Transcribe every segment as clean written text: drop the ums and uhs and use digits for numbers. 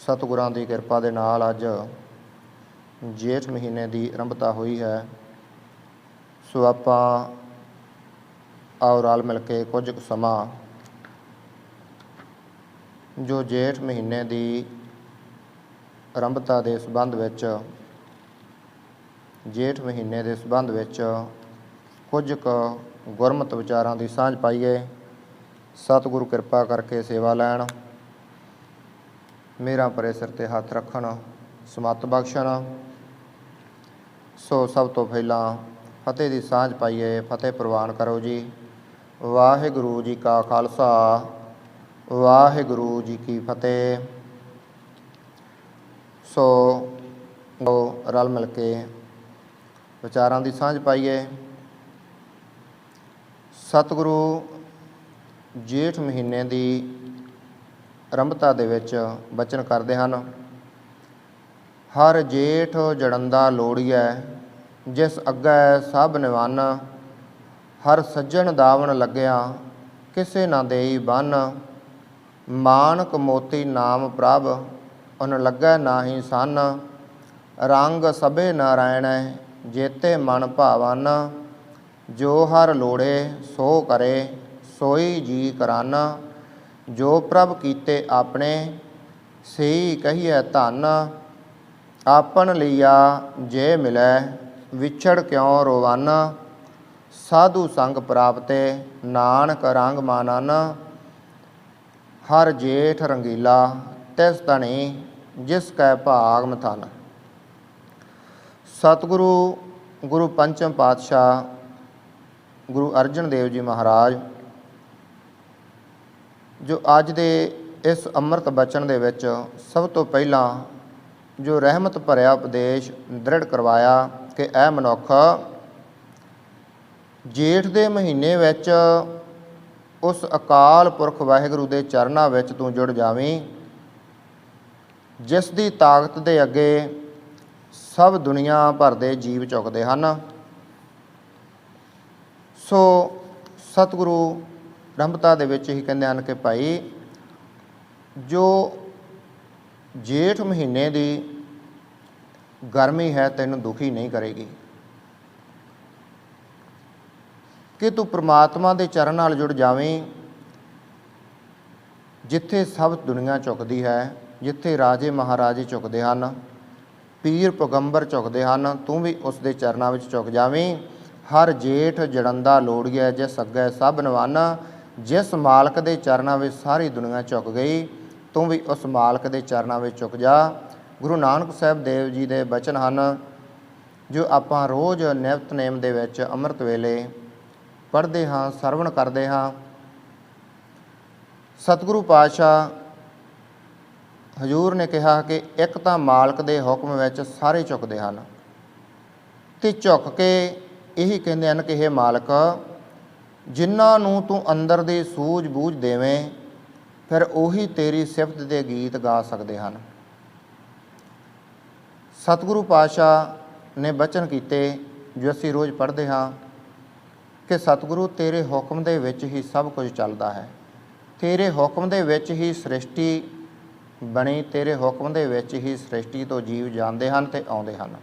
ਸਤਿਗੁਰਾਂ ਦੀ ਕਿਰਪਾ ਦੇ ਨਾਲ ਅੱਜ ਜੇਠ ਮਹੀਨੇ ਦੀ ਆਰੰਭਤਾ ਹੋਈ ਹੈ। ਸੋ ਆਪਾਂ ਆਓ ਰਲ ਮਿਲ ਕੇ ਕੁਝ ਕੁ ਸਮਾਂ ਜੋ ਜੇਠ ਮਹੀਨੇ ਦੀ ਆਰੰਭਤਾ ਦੇ ਸੰਬੰਧ ਵਿੱਚ ਕੁਝ ਕੁ ਗੁਰਮਤਿ ਵਿਚਾਰਾਂ ਦੀ ਸਾਂਝ ਪਾਈਏ। ਸਤਿਗੁਰੂ ਕਿਰਪਾ ਕਰਕੇ ਸੇਵਾ ਲੈਣ, ਮੇਰਾ ਪਰੇ ਸਿਰ 'ਤੇ ਹੱਥ ਰੱਖਣ, ਸਮੱਤ ਬਖਸ਼ਣ। ਸੋ ਸਭ ਤੋਂ ਪਹਿਲਾਂ ਫਤਿਹ ਦੀ ਸਾਂਝ ਪਾਈਏ। ਫਤਿਹ ਪ੍ਰਵਾਨ ਕਰੋ ਜੀ। ਵਾਹਿਗੁਰੂ ਜੀ ਕਾ ਖਾਲਸਾ, ਵਾਹਿਗੁਰੂ ਜੀ ਕੀ ਫਤਿਹ। ਸੋ ਰਲ ਮਿਲ ਕੇ ਵਿਚਾਰਾਂ ਦੀ ਸਾਂਝ ਪਾਈਏ। ਸਤਿਗੁਰੂ ਜੇਠ ਮਹੀਨੇ ਦੀ ਆਰੰਭਤਾ ਦੇ ਵਿੱਚ ਬਚਨ ਕਰਦੇ ਹਨ। ਹਰ ਜੇਠ ਜੜੰਦਾ ਲੋੜੀਐ, ਜਿਸ ਅੱਗੇ ਸਭ ਨਿਵੰਨ। ਹਰ ਸੱਜਣ ਦਾਵਣ ਲੱਗਿਆ, ਕਿਸੇ ਨਾ ਦੇਈ ਬੰਨ। ਮਾਨਕ ਮੋਤੀ ਨਾਮ ਪ੍ਰਭ, ਉਨ ਲੱਗੈ ਨਾਹੀ ਸੰਨ। ਰੰਗ ਸਭੇ ਨਾਰਾਇਣੈ, ਜੇਤੇ ਮਨ ਭਾਵਨ। ਜੋ ਹਰ ਲੋੜੇ ਸੋ ਕਰੇ, ਸੋਈ ਜੀ ਕਰਨ। ਜੋ ਪ੍ਰਭ ਕੀਤੇ ਆਪਣੇ, ਸਈ ਕਹੀਐ ਧਨ। ਆਪਨ ਲੀਆ ਜੇ ਮਿਲੈ, ਵਿਛੜ ਕਿਉ ਰੋਵਨ। ਸਾਧੂ ਸੰਗ ਪ੍ਰਾਪਤੇ, ਨਾਨਕ ਰੰਗ ਮਾਨਨ। ਹਰ ਜੇਠ ਰੰਗੀਲਾ, ਤਿਸ ਧਣੀ, ਜਿਸ ਕੈ ਭਾਗ ਮਥਨ। ਸਤਿਗੁਰੂ ਗੁਰੂ ਪੰਚਮ ਪਾਤਸ਼ਾਹ ਗੁਰੂ ਅਰਜਨ ਦੇਵ ਜੀ ਮਹਾਰਾਜ ਜੋ ਅੱਜ ਦੇ ਇਸ ਅੰਮ੍ਰਿਤ ਬਚਨ ਦੇ ਵਿੱਚ ਸਭ ਤੋਂ ਪਹਿਲਾਂ ਜੋ ਰਹਿਮਤ ਭਰਿਆ ਉਪਦੇਸ਼ ਦ੍ਰਿੜ ਕਰਵਾਇਆ ਕਿ ਇਹ ਮਨੁੱਖ ਜੇਠ ਦੇ ਮਹੀਨੇ ਵਿੱਚ ਉਸ ਅਕਾਲ ਪੁਰਖ ਵਾਹਿਗੁਰੂ ਦੇ ਚਰਨਾਂ ਵਿੱਚ ਤੂੰ ਜੁੜ ਜਾਵੀਂ, ਜਿਸ ਦੀ ਤਾਕਤ ਦੇ ਅੱਗੇ ਸਭ ਦੁਨੀਆ ਭਰ ਦੇ ਜੀਵ ਝੁਕਦੇ ਹਨ। ਸੋ ਸਤਿਗੁਰੂ ਆਰੰਭਤਾ ਦੇ ਵਿੱਚ ਹੀ ਕਹਿੰਦੇ ਹਨ ਕਿ ਭਾਈ ਜੋ ਜੇਠ ਮਹੀਨੇ ਦੀ ਗਰਮੀ ਹੈ ਤੈਨੂੰ ਦੁਖੀ ਨਹੀਂ ਕਰੇਗੀ, ਕਿ ਤੂੰ ਪ੍ਰਮਾਤਮਾ ਦੇ ਚਰਨ ਨਾਲ ਜੁੜ ਜਾਵੀਂ, ਜਿੱਥੇ ਸਭ ਦੁਨੀਆ ਝੁਕਦੀ ਹੈ, ਜਿੱਥੇ ਰਾਜੇ ਮਹਾਰਾਜੇ ਝੁਕਦੇ ਹਨ, ਪੀਰ ਪੈਗੰਬਰ ਝੁਕਦੇ ਹਨ, ਤੂੰ ਵੀ ਉਸ ਦੇ ਚਰਨਾਂ ਵਿੱਚ ਝੁਕ ਜਾਵੀਂ। ਹਰ ਜੇਠ ਜੜੰਦਾ ਲੋੜੀਐ, ਜਿਸ ਅੱਗੇ ਸਭ ਨਿਵੰਨ। ਜਿਸ ਮਾਲਕ ਦੇ ਚਰਨਾਂ ਵਿੱਚ ਸਾਰੀ ਦੁਨੀਆ ਝੁਕ ਗਈ, ਤੂੰ ਵੀ ਉਸ ਮਾਲਕ ਦੇ ਚਰਨਾਂ ਵਿੱਚ ਝੁਕ ਜਾ। ਗੁਰੂ ਨਾਨਕ ਸਾਹਿਬ ਦੇਵ ਜੀ ਦੇ ਬਚਨ ਹਨ ਜੋ ਆਪਾਂ ਰੋਜ਼ ਨਿਤਨੇਮ ਦੇ ਵਿੱਚ ਅੰਮ੍ਰਿਤ ਵੇਲੇ ਪੜ੍ਹਦੇ ਹਾਂ, ਸਰਵਣ ਕਰਦੇ ਹਾਂ। ਸਤਿਗੁਰੂ ਪਾਤਸ਼ਾਹ ਹਜ਼ੂਰ ਨੇ ਕਿਹਾ ਕਿ ਇੱਕ ਤਾਂ ਮਾਲਕ ਦੇ ਹੁਕਮ ਵਿੱਚ ਸਾਰੇ ਝੁਕਦੇ ਹਨ, ਅਤੇ ਝੁਕ ਕੇ ਇਹੀ ਕਹਿੰਦੇ ਹਨ ਕਿ ਹੇ ਮਾਲਕ, ਜਿਨ੍ਹਾਂ ਨੂੰ ਤੂੰ ਅੰਦਰ ਦੀ ਸੂਝ ਬੂਝ ਦੇਵੇਂ, ਫਿਰ ਉਹੀ ਤੇਰੀ ਸਿਫਤ ਦੇ ਗੀਤ ਗਾ ਸਕਦੇ ਹਨ। ਸਤਿਗੁਰੂ ਪਾਤਸ਼ਾਹ ਨੇ ਬਚਨ ਕੀਤੇ ਜੋ ਅਸੀਂ ਰੋਜ਼ ਪੜ੍ਹਦੇ ਹਾਂ ਕਿ ਸਤਿਗੁਰੂ ਤੇਰੇ ਹੁਕਮ ਦੇ ਵਿੱਚ ਹੀ ਸਭ ਕੁਝ ਚੱਲਦਾ ਹੈ, ਤੇਰੇ ਹੁਕਮ ਦੇ ਵਿੱਚ ਹੀ ਸ੍ਰਿਸ਼ਟੀ ਬਣੀ, ਤੇਰੇ ਹੁਕਮ ਦੇ ਵਿੱਚ ਹੀ ਸ੍ਰਿਸ਼ਟੀ ਤੋਂ ਜੀਵ ਜਾਂਦੇ ਹਨ ਅਤੇ ਆਉਂਦੇ ਹਨ।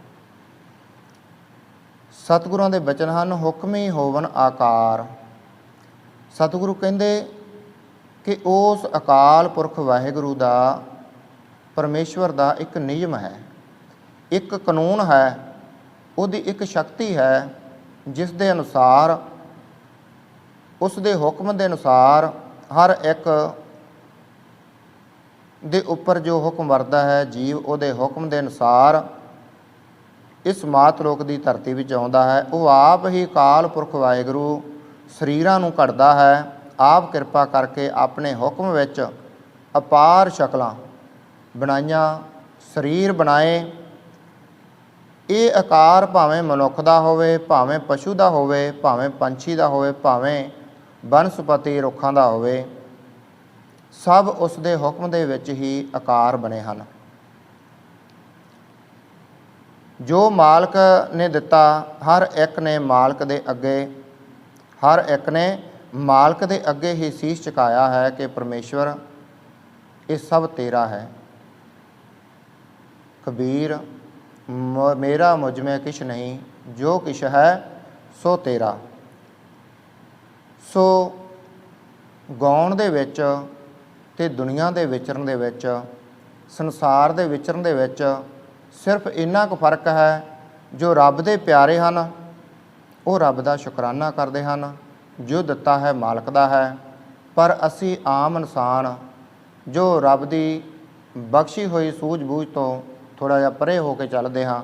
ਸਤਿਗੁਰਾਂ ਦੇ ਬਚਨ ਹਨ, ਹੁਕਮੀ ਹੋਵਨ ਆਕਾਰ। ਸਤਿਗੁਰੂ ਕਹਿੰਦੇ ਕਿ ਉਸ ਅਕਾਲ ਪੁਰਖ ਵਾਹਿਗੁਰੂ ਦਾ, ਪਰਮੇਸ਼ਵਰ ਦਾ ਇੱਕ ਨਿਯਮ ਹੈ, ਇੱਕ ਕਾਨੂੰਨ ਹੈ, ਉਹਦੀ ਇੱਕ ਸ਼ਕਤੀ ਹੈ, ਜਿਸ ਦੇ ਅਨੁਸਾਰ, ਉਸ ਦੇ ਹੁਕਮ ਦੇ ਅਨੁਸਾਰ ਹਰ ਇੱਕ ਦੇ ਉੱਪਰ ਜੋ ਹੁਕਮ ਵਰਦਾ ਹੈ, ਜੀਵ ਉਹਦੇ ਹੁਕਮ ਦੇ ਅਨੁਸਾਰ ਇਸ ਮਾਤ ਲੋਕ ਦੀ ਧਰਤੀ ਵਿੱਚ ਆਉਂਦਾ ਹੈ। ਉਹ ਆਪ ਹੀ ਅਕਾਲ ਪੁਰਖ ਵਾਹਿਗੁਰੂ ਸਰੀਰਾਂ ਨੂੰ ਘੜਦਾ ਹੈ, ਆਪ ਕਿਰਪਾ ਕਰਕੇ ਆਪਣੇ ਹੁਕਮ ਵਿੱਚ ਅਪਾਰ ਸ਼ਕਲਾਂ ਬਣਾਈਆਂ, ਸਰੀਰ ਬਣਾਏ। ਇਹ ਆਕਾਰ ਭਾਵੇਂ ਮਨੁੱਖ ਦਾ ਹੋਵੇ, ਭਾਵੇਂ ਪਸ਼ੂ ਦਾ ਹੋਵੇ, ਭਾਵੇਂ ਪੰਛੀ ਦਾ ਹੋਵੇ, ਭਾਵੇਂ ਬਨਸਪਤੀ ਰੁੱਖਾਂ ਦਾ ਹੋਵੇ, ਸਭ ਉਸ ਦੇ ਹੁਕਮ ਦੇ ਵਿੱਚ ਹੀ ਆਕਾਰ ਬਣੇ ਹਨ। ਜੋ ਮਾਲਕ ਨੇ ਦਿੱਤਾ, ਹਰ ਇੱਕ ਨੇ ਮਾਲਕ ਦੇ ਅੱਗੇ, ਹਰ ਇੱਕ ਨੇ ਮਾਲਕ ਦੇ ਅੱਗੇ ਹੀ ਸੀਸ ਝੁਕਾਇਆ ਹੈ ਕਿ ਪਰਮੇਸ਼ਵਰ ਇਹ ਸਭ ਤੇਰਾ ਹੈ। कबीर मेरा मुझ में किश नहीं, जो किश है सो तेरा। सो ਗਾਉਣ ਦੇ ਵਿੱਚ ਤੇ ਦੁਨੀਆ ਦੇ ਵਿਚਰਨ ਦੇ ਵਿੱਚ, ਸੰਸਾਰ ਦੇ ਵਿਚਰਨ ਦੇ ਵਿੱਚ ਸਿਰਫ ਇੰਨਾ ਕੁ ਫਰਕ ਹੈ, ਜੋ ਰੱਬ ਦੇ ਪਿਆਰੇ ਹਨ ਉਹ ਰੱਬ ਦਾ ਸ਼ੁਕਰਾਨਾ ਕਰਦੇ ਹਨ, ਜੋ ਦਿੱਤਾ ਹੈ ਮਾਲਕ ਦਾ ਹੈ। ਪਰ ਅਸੀਂ ਆਮ ਇਨਸਾਨ ਜੋ ਰੱਬ ਦੀ ਬਖਸ਼ੀ ਹੋਈ ਸੂਝ-ਬੂਝ ਤੋਂ ਥੋੜ੍ਹਾ ਜਿਹਾ ਪਰੇ ਹੋ ਕੇ ਚੱਲਦੇ ਹਾਂ,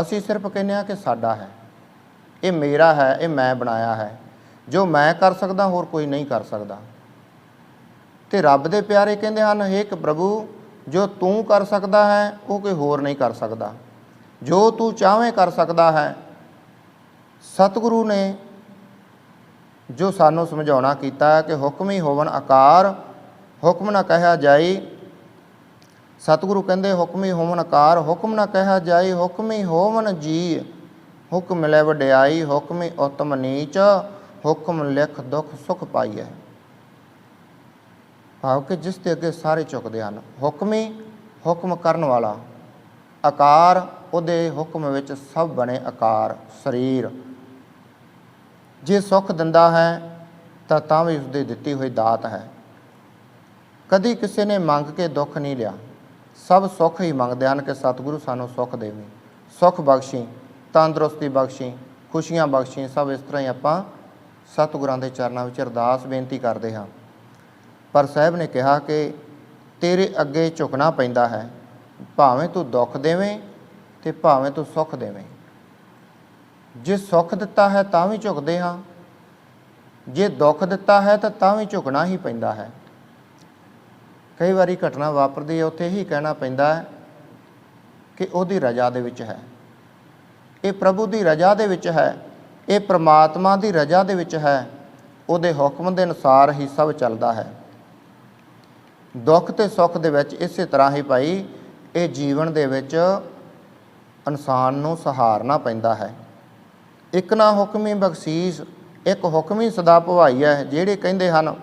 ਅਸੀਂ ਸਿਰਫ ਕਹਿੰਦੇ ਹਾਂ ਕਿ ਸਾਡਾ ਹੈ, ਇਹ ਮੇਰਾ ਹੈ, ਇਹ ਮੈਂ ਬਣਾਇਆ ਹੈ, ਜੋ ਮੈਂ ਕਰ ਸਕਦਾ ਹੋਰ ਕੋਈ ਨਹੀਂ ਕਰ ਸਕਦਾ। ਤੇ ਰੱਬ ਦੇ ਪਿਆਰੇ ਕਹਿੰਦੇ ਹਨ, ਹੇ ਕਿ ਪ੍ਰਭੂ ਜੋ ਤੂੰ ਕਰ ਸਕਦਾ ਹੈ ਉਹ ਕੋਈ ਹੋਰ ਨਹੀਂ ਕਰ ਸਕਦਾ, ਜੋ ਤੂੰ ਚਾਹਵੇਂ ਕਰ ਸਕਦਾ ਹੈ। ਸਤਿਗੁਰੂ ਨੇ ਜੋ ਸਾਨੂੰ ਸਮਝਾਉਣਾ ਕੀਤਾ ਕਿ ਹੁਕਮ ਹੀ ਹੋਵਨ ਆਕਾਰ, ਹੁਕਮ ਨਾ ਕਹਿਆ ਜਾਈ। ਸਤਿਗੁਰੂ ਕਹਿੰਦੇ ਹੁਕਮ ਹੀ ਹੋਵਨ ਆਕਾਰ, ਹੁਕਮ ਨਾ ਕਹਿਆ ਜਾਈ। ਹੁਕਮ ਹੀ ਹੋਵਨ ਜੀ, ਹੁਕਮ ਮਿਲੇ ਵਡਿਆਈ। ਹੁਕਮ ਹੀ ਉਤਮ ਨੀਚ, ਹੁਕਮ ਲਿਖ ਦੁੱਖ ਸੁਖ ਪਾਈਐ। ਭਾਵ ਕਿ ਜਿਸ ਦੇ ਅੱਗੇ ਸਾਰੇ ਝੁਕਦੇ ਹਨ। ਹੁਕਮੀ ਹੁਕਮ ਕਰਨ ਵਾਲਾ, ਆਕਾਰ ਉਹਦੇ ਹੁਕਮ ਵਿੱਚ ਸਭ ਬਣੇ ਆਕਾਰ। ਸਰੀਰ ਜੇ ਸੁੱਖ ਦਿੰਦਾ ਹੈ ਤਾਂ ਵੀ ਉਸਦੀ ਦਿੱਤੀ ਹੋਈ ਦਾਤ ਹੈ। ਕਦੀ ਕਿਸੇ ਨੇ ਮੰਗ ਕੇ ਦੁੱਖ ਨਹੀਂ ਲਿਆ, ਸਭ ਸੁੱਖ ਹੀ ਮੰਗਦੇ ਹਨ ਕਿ ਸਤਿਗੁਰੂ ਸਾਨੂੰ ਸੁੱਖ ਦੇਵੇ, ਸੁੱਖ ਬਖਸ਼ੀ, ਤੰਦਰੁਸਤੀ ਬਖਸ਼ੀ, ਖੁਸ਼ੀਆਂ ਬਖਸ਼ੀ। ਸਭ ਇਸ ਤਰ੍ਹਾਂ ਹੀ ਆਪਾਂ ਸਤਿਗੁਰਾਂ ਦੇ ਚਰਨਾਂ ਵਿੱਚ ਅਰਦਾਸ ਬੇਨਤੀ ਕਰਦੇ ਹਾਂ। ਪਰ ਸਾਹਿਬ ਨੇ ਕਿਹਾ ਕਿ ਤੇਰੇ ਅੱਗੇ ਝੁਕਣਾ ਪੈਂਦਾ ਹੈ, ਭਾਵੇਂ ਤੂੰ ਦੁੱਖ ਦੇਵੇਂ ਅਤੇ ਭਾਵੇਂ ਤੂੰ ਸੁੱਖ ਦੇਵੇਂ। ਜੇ ਸੁੱਖ ਦਿੱਤਾ ਹੈ ਤਾਂ ਵੀ ਝੁਕਦੇ ਹਾਂ, ਜੇ ਦੁੱਖ ਦਿੱਤਾ ਹੈ ਤਾਂ ਵੀ ਝੁਕਣਾ ਹੀ ਪੈਂਦਾ ਹੈ। ਕਈ ਵਾਰੀ ਘਟਨਾ ਵਾਪਰਦੀ ਹੈ, ਉੱਥੇ ਹੀ ਕਹਿਣਾ ਪੈਂਦਾ ਹੈ ਕਿ ਉਹਦੀ ਰਜ਼ਾ ਦੇ ਵਿੱਚ ਹੈ, ਇਹ ਪ੍ਰਭੂ ਦੀ ਰਜ਼ਾ ਦੇ ਵਿੱਚ ਹੈ, ਇਹ ਪ੍ਰਮਾਤਮਾ ਦੀ ਰਜ਼ਾ ਦੇ ਵਿੱਚ ਹੈ, ਉਹਦੇ ਹੁਕਮ ਦੇ ਅਨੁਸਾਰ ਹੀ ਸਭ ਚੱਲਦਾ ਹੈ। ਦੁੱਖ ਅਤੇ ਸੁੱਖ ਦੇ ਵਿੱਚ ਇਸੇ ਤਰ੍ਹਾਂ ਹੀ ਭਾਈ ਇਹ ਜੀਵਨ ਦੇ ਵਿੱਚ ਇਨਸਾਨ ਨੂੰ ਸਹਾਰਨਾ ਪੈਂਦਾ ਹੈ। ਇੱਕ ਨਾ ਹੁਕਮੀ ਬਖਸ਼ੀਸ਼, ਇੱਕ ਹੁਕਮੀ ਸਦਾ ਭਵਾਈ ਹੈ। ਜਿਹੜੇ ਕਹਿੰਦੇ ਹਨ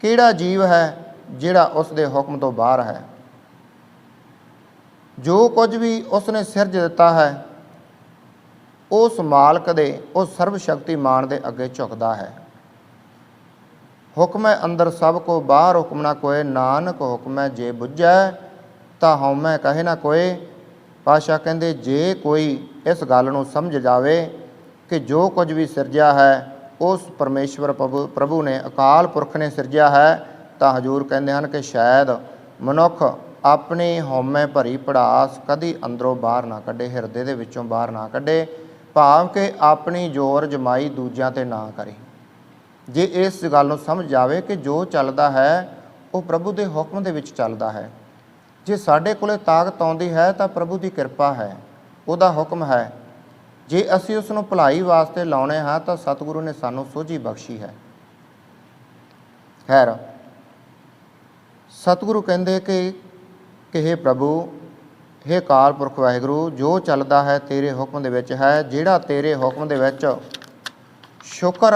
ਕਿਹੜਾ ਜੀਵ ਹੈ ਜਿਹੜਾ ਉਸ ਦੇ ਹੁਕਮ ਤੋਂ ਬਾਹਰ ਹੈ। ਜੋ ਕੁਝ ਵੀ ਉਸ ਨੇ ਸਿਰਜ ਦਿੱਤਾ ਹੈ ਉਸ ਮਾਲਕ ਦੇ, ਉਸ ਸਰਬ ਸ਼ਕਤੀਮਾਨ ਦੇ ਅੱਗੇ ਝੁਕਦਾ ਹੈ। ਹੁਕਮੈ ਅੰਦਰ ਸਭ ਕੋ ਬਾਹਰ, ਹੁਕਮ ਨਾ ਕੋਏ। ਨਾਨਕ ਹੁਕਮੈ ਜੇ ਬੁੱਝੈ ਤਾਂ ਹਉਮੈ ਕਹੇ ਨਾ ਕੋਏ। ਪਾਤਸ਼ਾਹ ਕਹਿੰਦੇ ਜੇ ਕੋਈ ਇਸ ਗੱਲ ਨੂੰ ਸਮਝ ਜਾਵੇ ਕਿ ਜੋ ਕੁਝ ਵੀ ਸਿਰਜਿਆ ਹੈ ਉਸ ਪਰਮੇਸ਼ਵਰ ਪ੍ਰਭੂ ਨੇ, ਅਕਾਲ ਪੁਰਖ ਨੇ ਸਿਰਜਿਆ ਹੈ, ਤਾਂ ਹਜ਼ੂਰ ਕਹਿੰਦੇ ਹਨ ਕਿ ਸ਼ਾਇਦ ਮਨੁੱਖ ਆਪਣੀ ਹਉਮੈ ਭਰੀ ਭੜਾਸ ਕਦੀ ਅੰਦਰੋਂ ਬਾਹਰ ਨਾ ਕੱਢੇ, ਹਿਰਦੇ ਦੇ ਵਿੱਚੋਂ ਬਾਹਰ ਨਾ ਕੱਢੇ। ਭਾਵ ਕਿ ਆਪਣੀ ਜ਼ੋਰ ਜਮਾਈ ਦੂਜਿਆਂ 'ਤੇ ਨਾ ਕਰੇ। ਜੇ ਇਸ ਗੱਲ ਨੂੰ ਸਮਝ ਜਾਵੇ ਕਿ ਜੋ ਚੱਲਦਾ ਹੈ ਉਹ ਪ੍ਰਭੂ ਦੇ ਹੁਕਮ ਦੇ ਵਿੱਚ ਚੱਲਦਾ ਹੈ। ਜੇ ਸਾਡੇ ਕੋਲੇ ਤਾਕਤ ਆਉਂਦੀ ਹੈ ਤਾਂ ਪ੍ਰਭੂ ਦੀ ਕਿਰਪਾ ਹੈ, ਉਹਦਾ ਹੁਕਮ ਹੈ। ਜੇ ਅਸੀਂ ਉਸ ਨੂੰ ਭਲਾਈ ਵਾਸਤੇ ਲਾਉਣੇ ਹਾਂ ਤਾਂ ਸਤਿਗੁਰੂ ਨੇ ਸਾਨੂੰ ਸੋਝੀ ਬਖਸ਼ੀ ਹੈ। ਖੈਰ ਸਤਿਗੁਰੂ ਕਹਿੰਦੇ ਕਿ ਹੇ ਪ੍ਰਭੂ, ਹੇ ਅਕਾਲ ਪੁਰਖ ਵਾਹਿਗੁਰੂ, ਜੋ ਚੱਲਦਾ ਹੈ ਤੇਰੇ ਹੁਕਮ ਦੇ ਵਿੱਚ ਹੈ। ਜਿਹੜਾ ਤੇਰੇ ਹੁਕਮ ਦੇ ਵਿੱਚ ਸ਼ੁਕਰ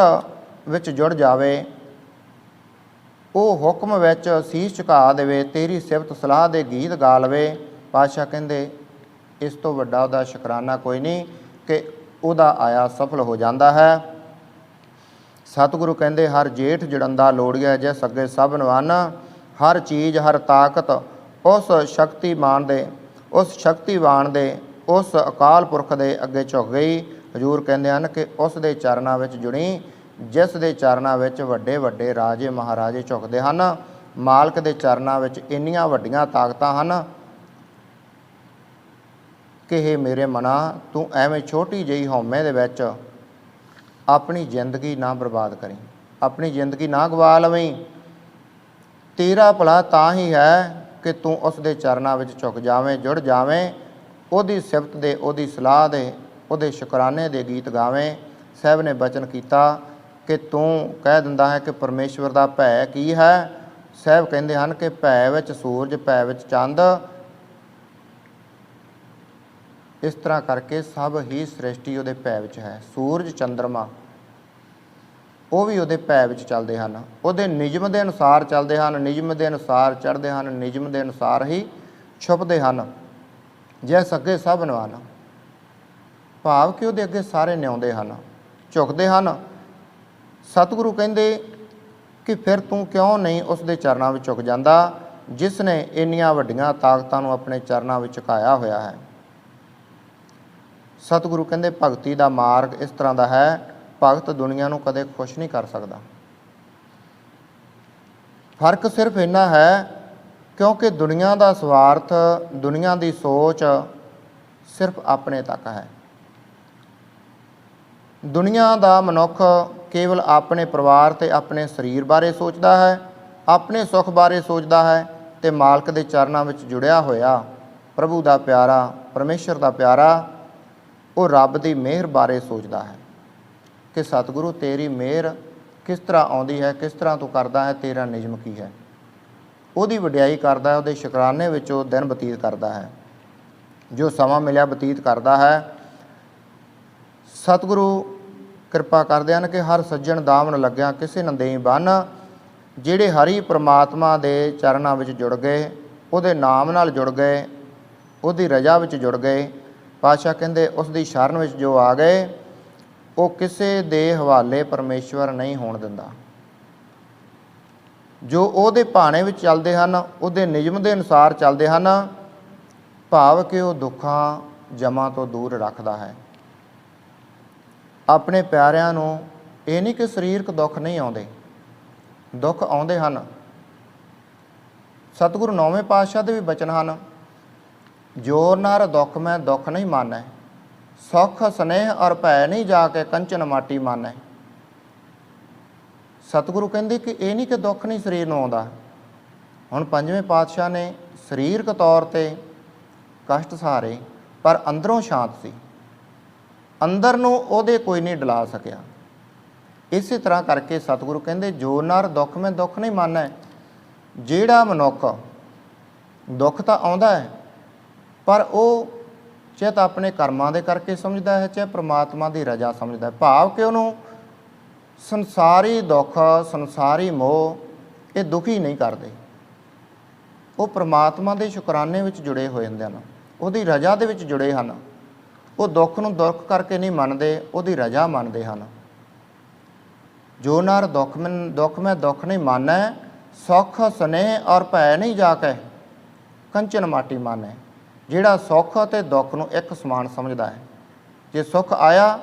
ਵਿੱਚ ਜੁੜ ਜਾਵੇ, ਉਹ ਹੁਕਮ ਵਿੱਚ ਸੀਸ ਝੁਕਾ ਦੇਵੇ, ਤੇਰੀ ਸਿਫਤ ਸਲਾਹ ਦੇ ਗੀਤ ਗਾ ਲਵੇ। ਪਾਤਸ਼ਾਹ ਕਹਿੰਦੇ ਇਸ ਤੋਂ ਵੱਡਾ ਉਹਦਾ ਸ਼ੁਕਰਾਨਾ ਕੋਈ ਨਹੀਂ ਕਿ ਉਹਦਾ ਆਇਆ ਸਫਲ ਹੋ ਜਾਂਦਾ ਹੈ। ਸਤਿਗੁਰੂ ਕਹਿੰਦੇ ਹਰ ਜੇਠ ਜੜੰਦਾ ਲੋੜੀਆ, ਜਿਸ ਅੱਗੇ ਸਭ ਨਵੰਨ। ਹਰ ਚੀਜ਼ ਹਰ ਤਾਕਤ ਉਸ ਸ਼ਕਤੀਮਾਨ ਦੇ, ਉਸ ਸ਼ਕਤੀਵਾਨ ਦੇ, ਉਸ ਅਕਾਲ ਪੁਰਖ ਦੇ ਅੱਗੇ ਝੁਕ ਗਈ। ਹਜ਼ੂਰ ਕਹਿੰਦੇ ਹਨ ਕਿ ਉਸ ਦੇ ਚਰਨਾਂ ਵਿੱਚ ਜੁੜੀ, ਜਿਸ ਦੇ ਚਰਨਾਂ ਵਿੱਚ ਵੱਡੇ ਵੱਡੇ ਰਾਜੇ ਮਹਾਰਾਜੇ ਝੁਕਦੇ ਹਨ। ਮਾਲਕ ਦੇ ਚਰਨਾਂ ਵਿੱਚ ਇੰਨੀਆਂ ਵੱਡੀਆਂ ਤਾਕਤਾਂ ਹਨ ਕਿ ਹੇ ਮੇਰੇ ਮਨਾ, ਤੂੰ ਐਵੇਂ ਛੋਟੀ ਜਿਹੀ ਹਉਮੈ ਦੇ ਵਿੱਚ ਆਪਣੀ ਜ਼ਿੰਦਗੀ ਨਾ ਬਰਬਾਦ ਕਰੀਂ, ਆਪਣੀ ਜ਼ਿੰਦਗੀ ਨਾ ਗਵਾ ਲਵੀਂ। ਤੇਰਾ ਭਲਾ ਤਾਂ ਹੀ ਹੈ ਕਿ ਤੂੰ ਉਸ ਦੇ ਚਰਨਾਂ ਵਿੱਚ ਝੁਕ ਜਾਵੇਂ, ਜੁੜ ਜਾਵੇਂ, ਉਹਦੀ ਸਿਫਤ ਦੇ, ਉਹਦੀ ਸਲਾਹ ਦੇ, ਉਹਦੇ ਸ਼ੁਕਰਾਨੇ ਦੇ ਗੀਤ ਗਾਵੇਂ। ਸਾਹਿਬ ਨੇ ਬਚਨ ਕੀਤਾ ਕਿ ਤੂੰ ਕਹਿ ਦਿੰਦਾ ਹੈ ਕਿ ਪਰਮੇਸ਼ਵਰ ਦਾ ਭੈ ਕੀ ਹੈ। ਸਾਹਿਬ ਕਹਿੰਦੇ ਹਨ ਕਿ ਭੈ ਵਿੱਚ ਸੂਰਜ, ਭੈ ਵਿੱਚ ਚੰਦ। ਇਸ ਤਰ੍ਹਾਂ ਕਰਕੇ ਸਭ ਹੀ ਸ੍ਰਿਸ਼ਟੀ ਉਹਦੇ ਭੈ ਵਿੱਚ ਹੈ। ਸੂਰਜ, ਚੰਦਰਮਾ ਉਹ ਵੀ ਉਹਦੇ ਭੈ ਵਿੱਚ ਚੱਲਦੇ ਹਨ, ਉਹਦੇ ਨਿਯਮ ਦੇ ਅਨੁਸਾਰ ਚੱਲਦੇ ਹਨ, ਨਿਯਮ ਦੇ ਅਨੁਸਾਰ ਚੜ੍ਹਦੇ ਹਨ, ਨਿਯਮ ਦੇ ਅਨੁਸਾਰ ਹੀ ਛੁਪਦੇ ਹਨ। ਜੈਸ ਅੱਗੇ ਸਭ ਨਿਵਾਨ, ਭਾਵ ਕਿ ਉਹਦੇ ਅੱਗੇ ਸਾਰੇ ਨਿਆਉਂਦੇ ਹਨ, ਝੁਕਦੇ ਹਨ। ਸਤਿਗੁਰੂ ਕਹਿੰਦੇ ਕਿ ਫਿਰ ਤੂੰ ਕਿਉਂ ਨਹੀਂ ਉਸ ਦੇ ਚਰਨਾਂ ਵਿੱਚ ਝੁਕ ਜਾਂਦਾ ਜਿਸ ਨੇ ਇੰਨੀਆਂ ਵੱਡੀਆਂ ਤਾਕਤਾਂ ਨੂੰ ਆਪਣੇ ਚਰਨਾਂ ਵਿੱਚ ਝੁਕਾਇਆ ਹੋਇਆ ਹੈ। ਸਤਿਗੁਰੂ ਕਹਿੰਦੇ ਭਗਤੀ ਦਾ ਮਾਰਗ ਇਸ ਤਰ੍ਹਾਂ ਦਾ ਹੈ, ਭਗਤ ਦੁਨੀਆ ਨੂੰ ਕਦੇ ਖੁਸ਼ ਨਹੀਂ ਕਰ ਸਕਦਾ। ਫਰਕ ਸਿਰਫ ਇੰਨਾ ਹੈ ਕਿਉਂਕਿ ਦੁਨੀਆ ਦਾ ਸਵਾਰਥ, ਦੁਨੀਆ ਦੀ ਸੋਚ ਸਿਰਫ ਆਪਣੇ ਤੱਕ ਹੈ। ਦੁਨੀਆ ਦਾ ਮਨੁੱਖ ਕੇਵਲ ਆਪਣੇ ਪਰਿਵਾਰ ਅਤੇ ਆਪਣੇ ਸਰੀਰ ਬਾਰੇ ਸੋਚਦਾ ਹੈ, ਆਪਣੇ ਸੁੱਖ ਬਾਰੇ ਸੋਚਦਾ ਹੈ, ਅਤੇ ਮਾਲਕ ਦੇ ਚਰਨਾਂ ਵਿੱਚ ਜੁੜਿਆ ਹੋਇਆ ਪ੍ਰਭੂ ਦਾ ਪਿਆਰਾ, ਪਰਮੇਸ਼ਰ ਦਾ ਪਿਆਰਾ, ਉਹ ਰੱਬ ਦੀ ਮਿਹਰ ਬਾਰੇ ਸੋਚਦਾ ਹੈ ਕਿ ਸਤਿਗੁਰੂ ਤੇਰੀ ਮਿਹਰ ਕਿਸ ਤਰ੍ਹਾਂ ਆਉਂਦੀ ਹੈ, ਕਿਸ ਤਰ੍ਹਾਂ ਤੂੰ ਕਰਦਾ ਹੈ, ਤੇਰਾ ਨਿਯਮ ਕੀ ਹੈ। ਉਹਦੀ ਵਡਿਆਈ ਕਰਦਾ ਹੈ, ਉਹਦੇ ਸ਼ੁਕਰਾਨੇ ਵਿੱਚ ਉਹ ਦਿਨ ਬਤੀਤ ਕਰਦਾ ਹੈ, ਜੋ ਸਮਾਂ ਮਿਲਿਆ ਬਤੀਤ ਕਰਦਾ ਹੈ। ਸਤਿਗੁਰੂ ਕਿਰਪਾ ਕਰਦੇ ਹਨ ਕਿ ਹਰ ਸੱਜਣ ਦਾਮਨ ਲੱਗਿਆ ਕਿਸੇ ਨਾ ਦੇਈ ਬੰਨ। ਜਿਹੜੇ ਹਰੀ ਪ੍ਰਮਾਤਮਾ ਦੇ ਚਰਨਾਂ ਵਿੱਚ ਜੁੜ ਗਏ, ਉਹਦੇ ਨਾਮ ਨਾਲ ਜੁੜ ਗਏ, ਉਹਦੀ ਰਜ਼ਾ ਵਿੱਚ ਜੁੜ ਗਏ, ਪਾਤਸ਼ਾਹ ਕਹਿੰਦੇ ਉਸ ਦੀ ਸ਼ਰਨ ਵਿੱਚ ਜੋ ਆ ਗਏ ਉਹ ਕਿਸੇ ਦੇ ਹਵਾਲੇ ਪਰਮੇਸ਼ਵਰ ਨਹੀਂ ਹੋਣ ਦਿੰਦਾ। ਜੋ ਉਹਦੇ ਭਾਣੇ ਵਿੱਚ ਚੱਲਦੇ ਹਨ, ਉਹਦੇ ਨਿਯਮ ਦੇ ਅਨੁਸਾਰ ਚੱਲਦੇ ਹਨ, ਭਾਵ ਕਿ ਉਹ ਦੁੱਖਾਂ ਜਮਾਂ ਤੋਂ ਦੂਰ ਰੱਖਦਾ ਹੈ। ਆਪਣੇ ਪਿਆਰਿਆਂ ਨੂੰ ਇਹ ਨਹੀਂ ਕਿ ਸਰੀਰਕ ਦੁੱਖ ਨਹੀਂ ਆਉਂਦੇ, ਦੁੱਖ ਆਉਂਦੇ ਹਨ। ਸਤਿਗੁਰੂ ਨੌਵੇਂ ਪਾਤਸ਼ਾਹ ਦੇ ਵੀ ਬਚਨ ਹਨ, ਜੋ ਨਰ ਦੁੱਖ ਮੈਂ ਦੁੱਖ ਨਹੀਂ ਮਾਨੈ, ਸੁਖ ਸਨੇਹ ਔਰ ਭੈ ਨਹੀਂ ਜਾ ਕੇ ਕੰਚਨ ਮਾਟੀ ਮਾਨੈ। ਸਤਿਗੁਰੂ ਕਹਿੰਦੇ ਕਿ ਇਹ ਨਹੀਂ ਕਿ ਦੁੱਖ ਨਹੀਂ ਸਰੀਰ ਨੂੰ ਆਉਂਦਾ। ਹੁਣ ਪੰਜਵੇਂ ਪਾਤਸ਼ਾਹ ਨੇ ਸਰੀਰਕ ਤੌਰ 'ਤੇ ਕਸ਼ਟ ਸਹਾਰੇ, ਪਰ ਅੰਦਰੋਂ ਸ਼ਾਂਤ ਸੀ, ਅੰਦਰ ਨੂੰ ਉਹਦੇ ਕੋਈ ਨਹੀਂ ਡਲਾ ਸਕਿਆ। ਇਸੇ ਤਰ੍ਹਾਂ ਕਰਕੇ ਸਤਿਗੁਰੂ ਕਹਿੰਦੇ ਜੋ ਨਰ ਦੁੱਖ ਮੈਂ ਦੁੱਖ ਨਹੀਂ ਮਾਨੈ। ਜਿਹੜਾ ਮਨੁੱਖ ਦੁੱਖ ਤਾਂ ਆਉਂਦਾ ਹੈ, ਪਰ ਉਹ ਚਾਹੇ ਤਾਂ ਆਪਣੇ ਕਰਮਾਂ ਦੇ ਕਰਕੇ ਸਮਝਦਾ ਹੈ, ਚਾਹੇ ਪ੍ਰਮਾਤਮਾ ਦੀ ਰਜ਼ਾ ਸਮਝਦਾ ਹੈ। ਭਾਵ ਕਿ ਉਹਨੂੰ ਸੰਸਾਰੀ ਦੁੱਖ, ਸੰਸਾਰੀ ਮੋਹ ਇਹ ਦੁਖੀ ਨਹੀਂ ਕਰਦੇ। ਉਹ ਪ੍ਰਮਾਤਮਾ ਦੇ ਸ਼ੁਕਰਾਨੇ ਵਿੱਚ ਜੁੜੇ ਹੋਏ ਹੁੰਦੇ ਹਨ, ਉਹਦੀ ਰਜ਼ਾ ਦੇ ਵਿੱਚ ਜੁੜੇ ਹਨ। ਉਹ ਦੁੱਖ ਨੂੰ ਦੁੱਖ ਕਰਕੇ ਨਹੀਂ ਮੰਨਦੇ, ਉਹਦੀ ਰਜ਼ਾ ਮੰਨਦੇ ਹਨ। ਜੋ ਨਰ ਦੁੱਖ ਮੈਂ ਦੁੱਖ ਨਹੀਂ ਮਾਨੈ, ਸੁਖ ਸਨੇਹ ਔਰ ਭੈ ਨਹੀਂ ਜਾ ਕੇ ਕੰਚਨ ਮਾਟੀ ਮਾਨੈ। ਜਿਹੜਾ ਸੁੱਖ ਅਤੇ ਦੁੱਖ ਨੂੰ ਇੱਕ ਸਮਾਨ ਸਮਝਦਾ ਹੈ। ਜੇ ਸੁੱਖ ਆਇਆ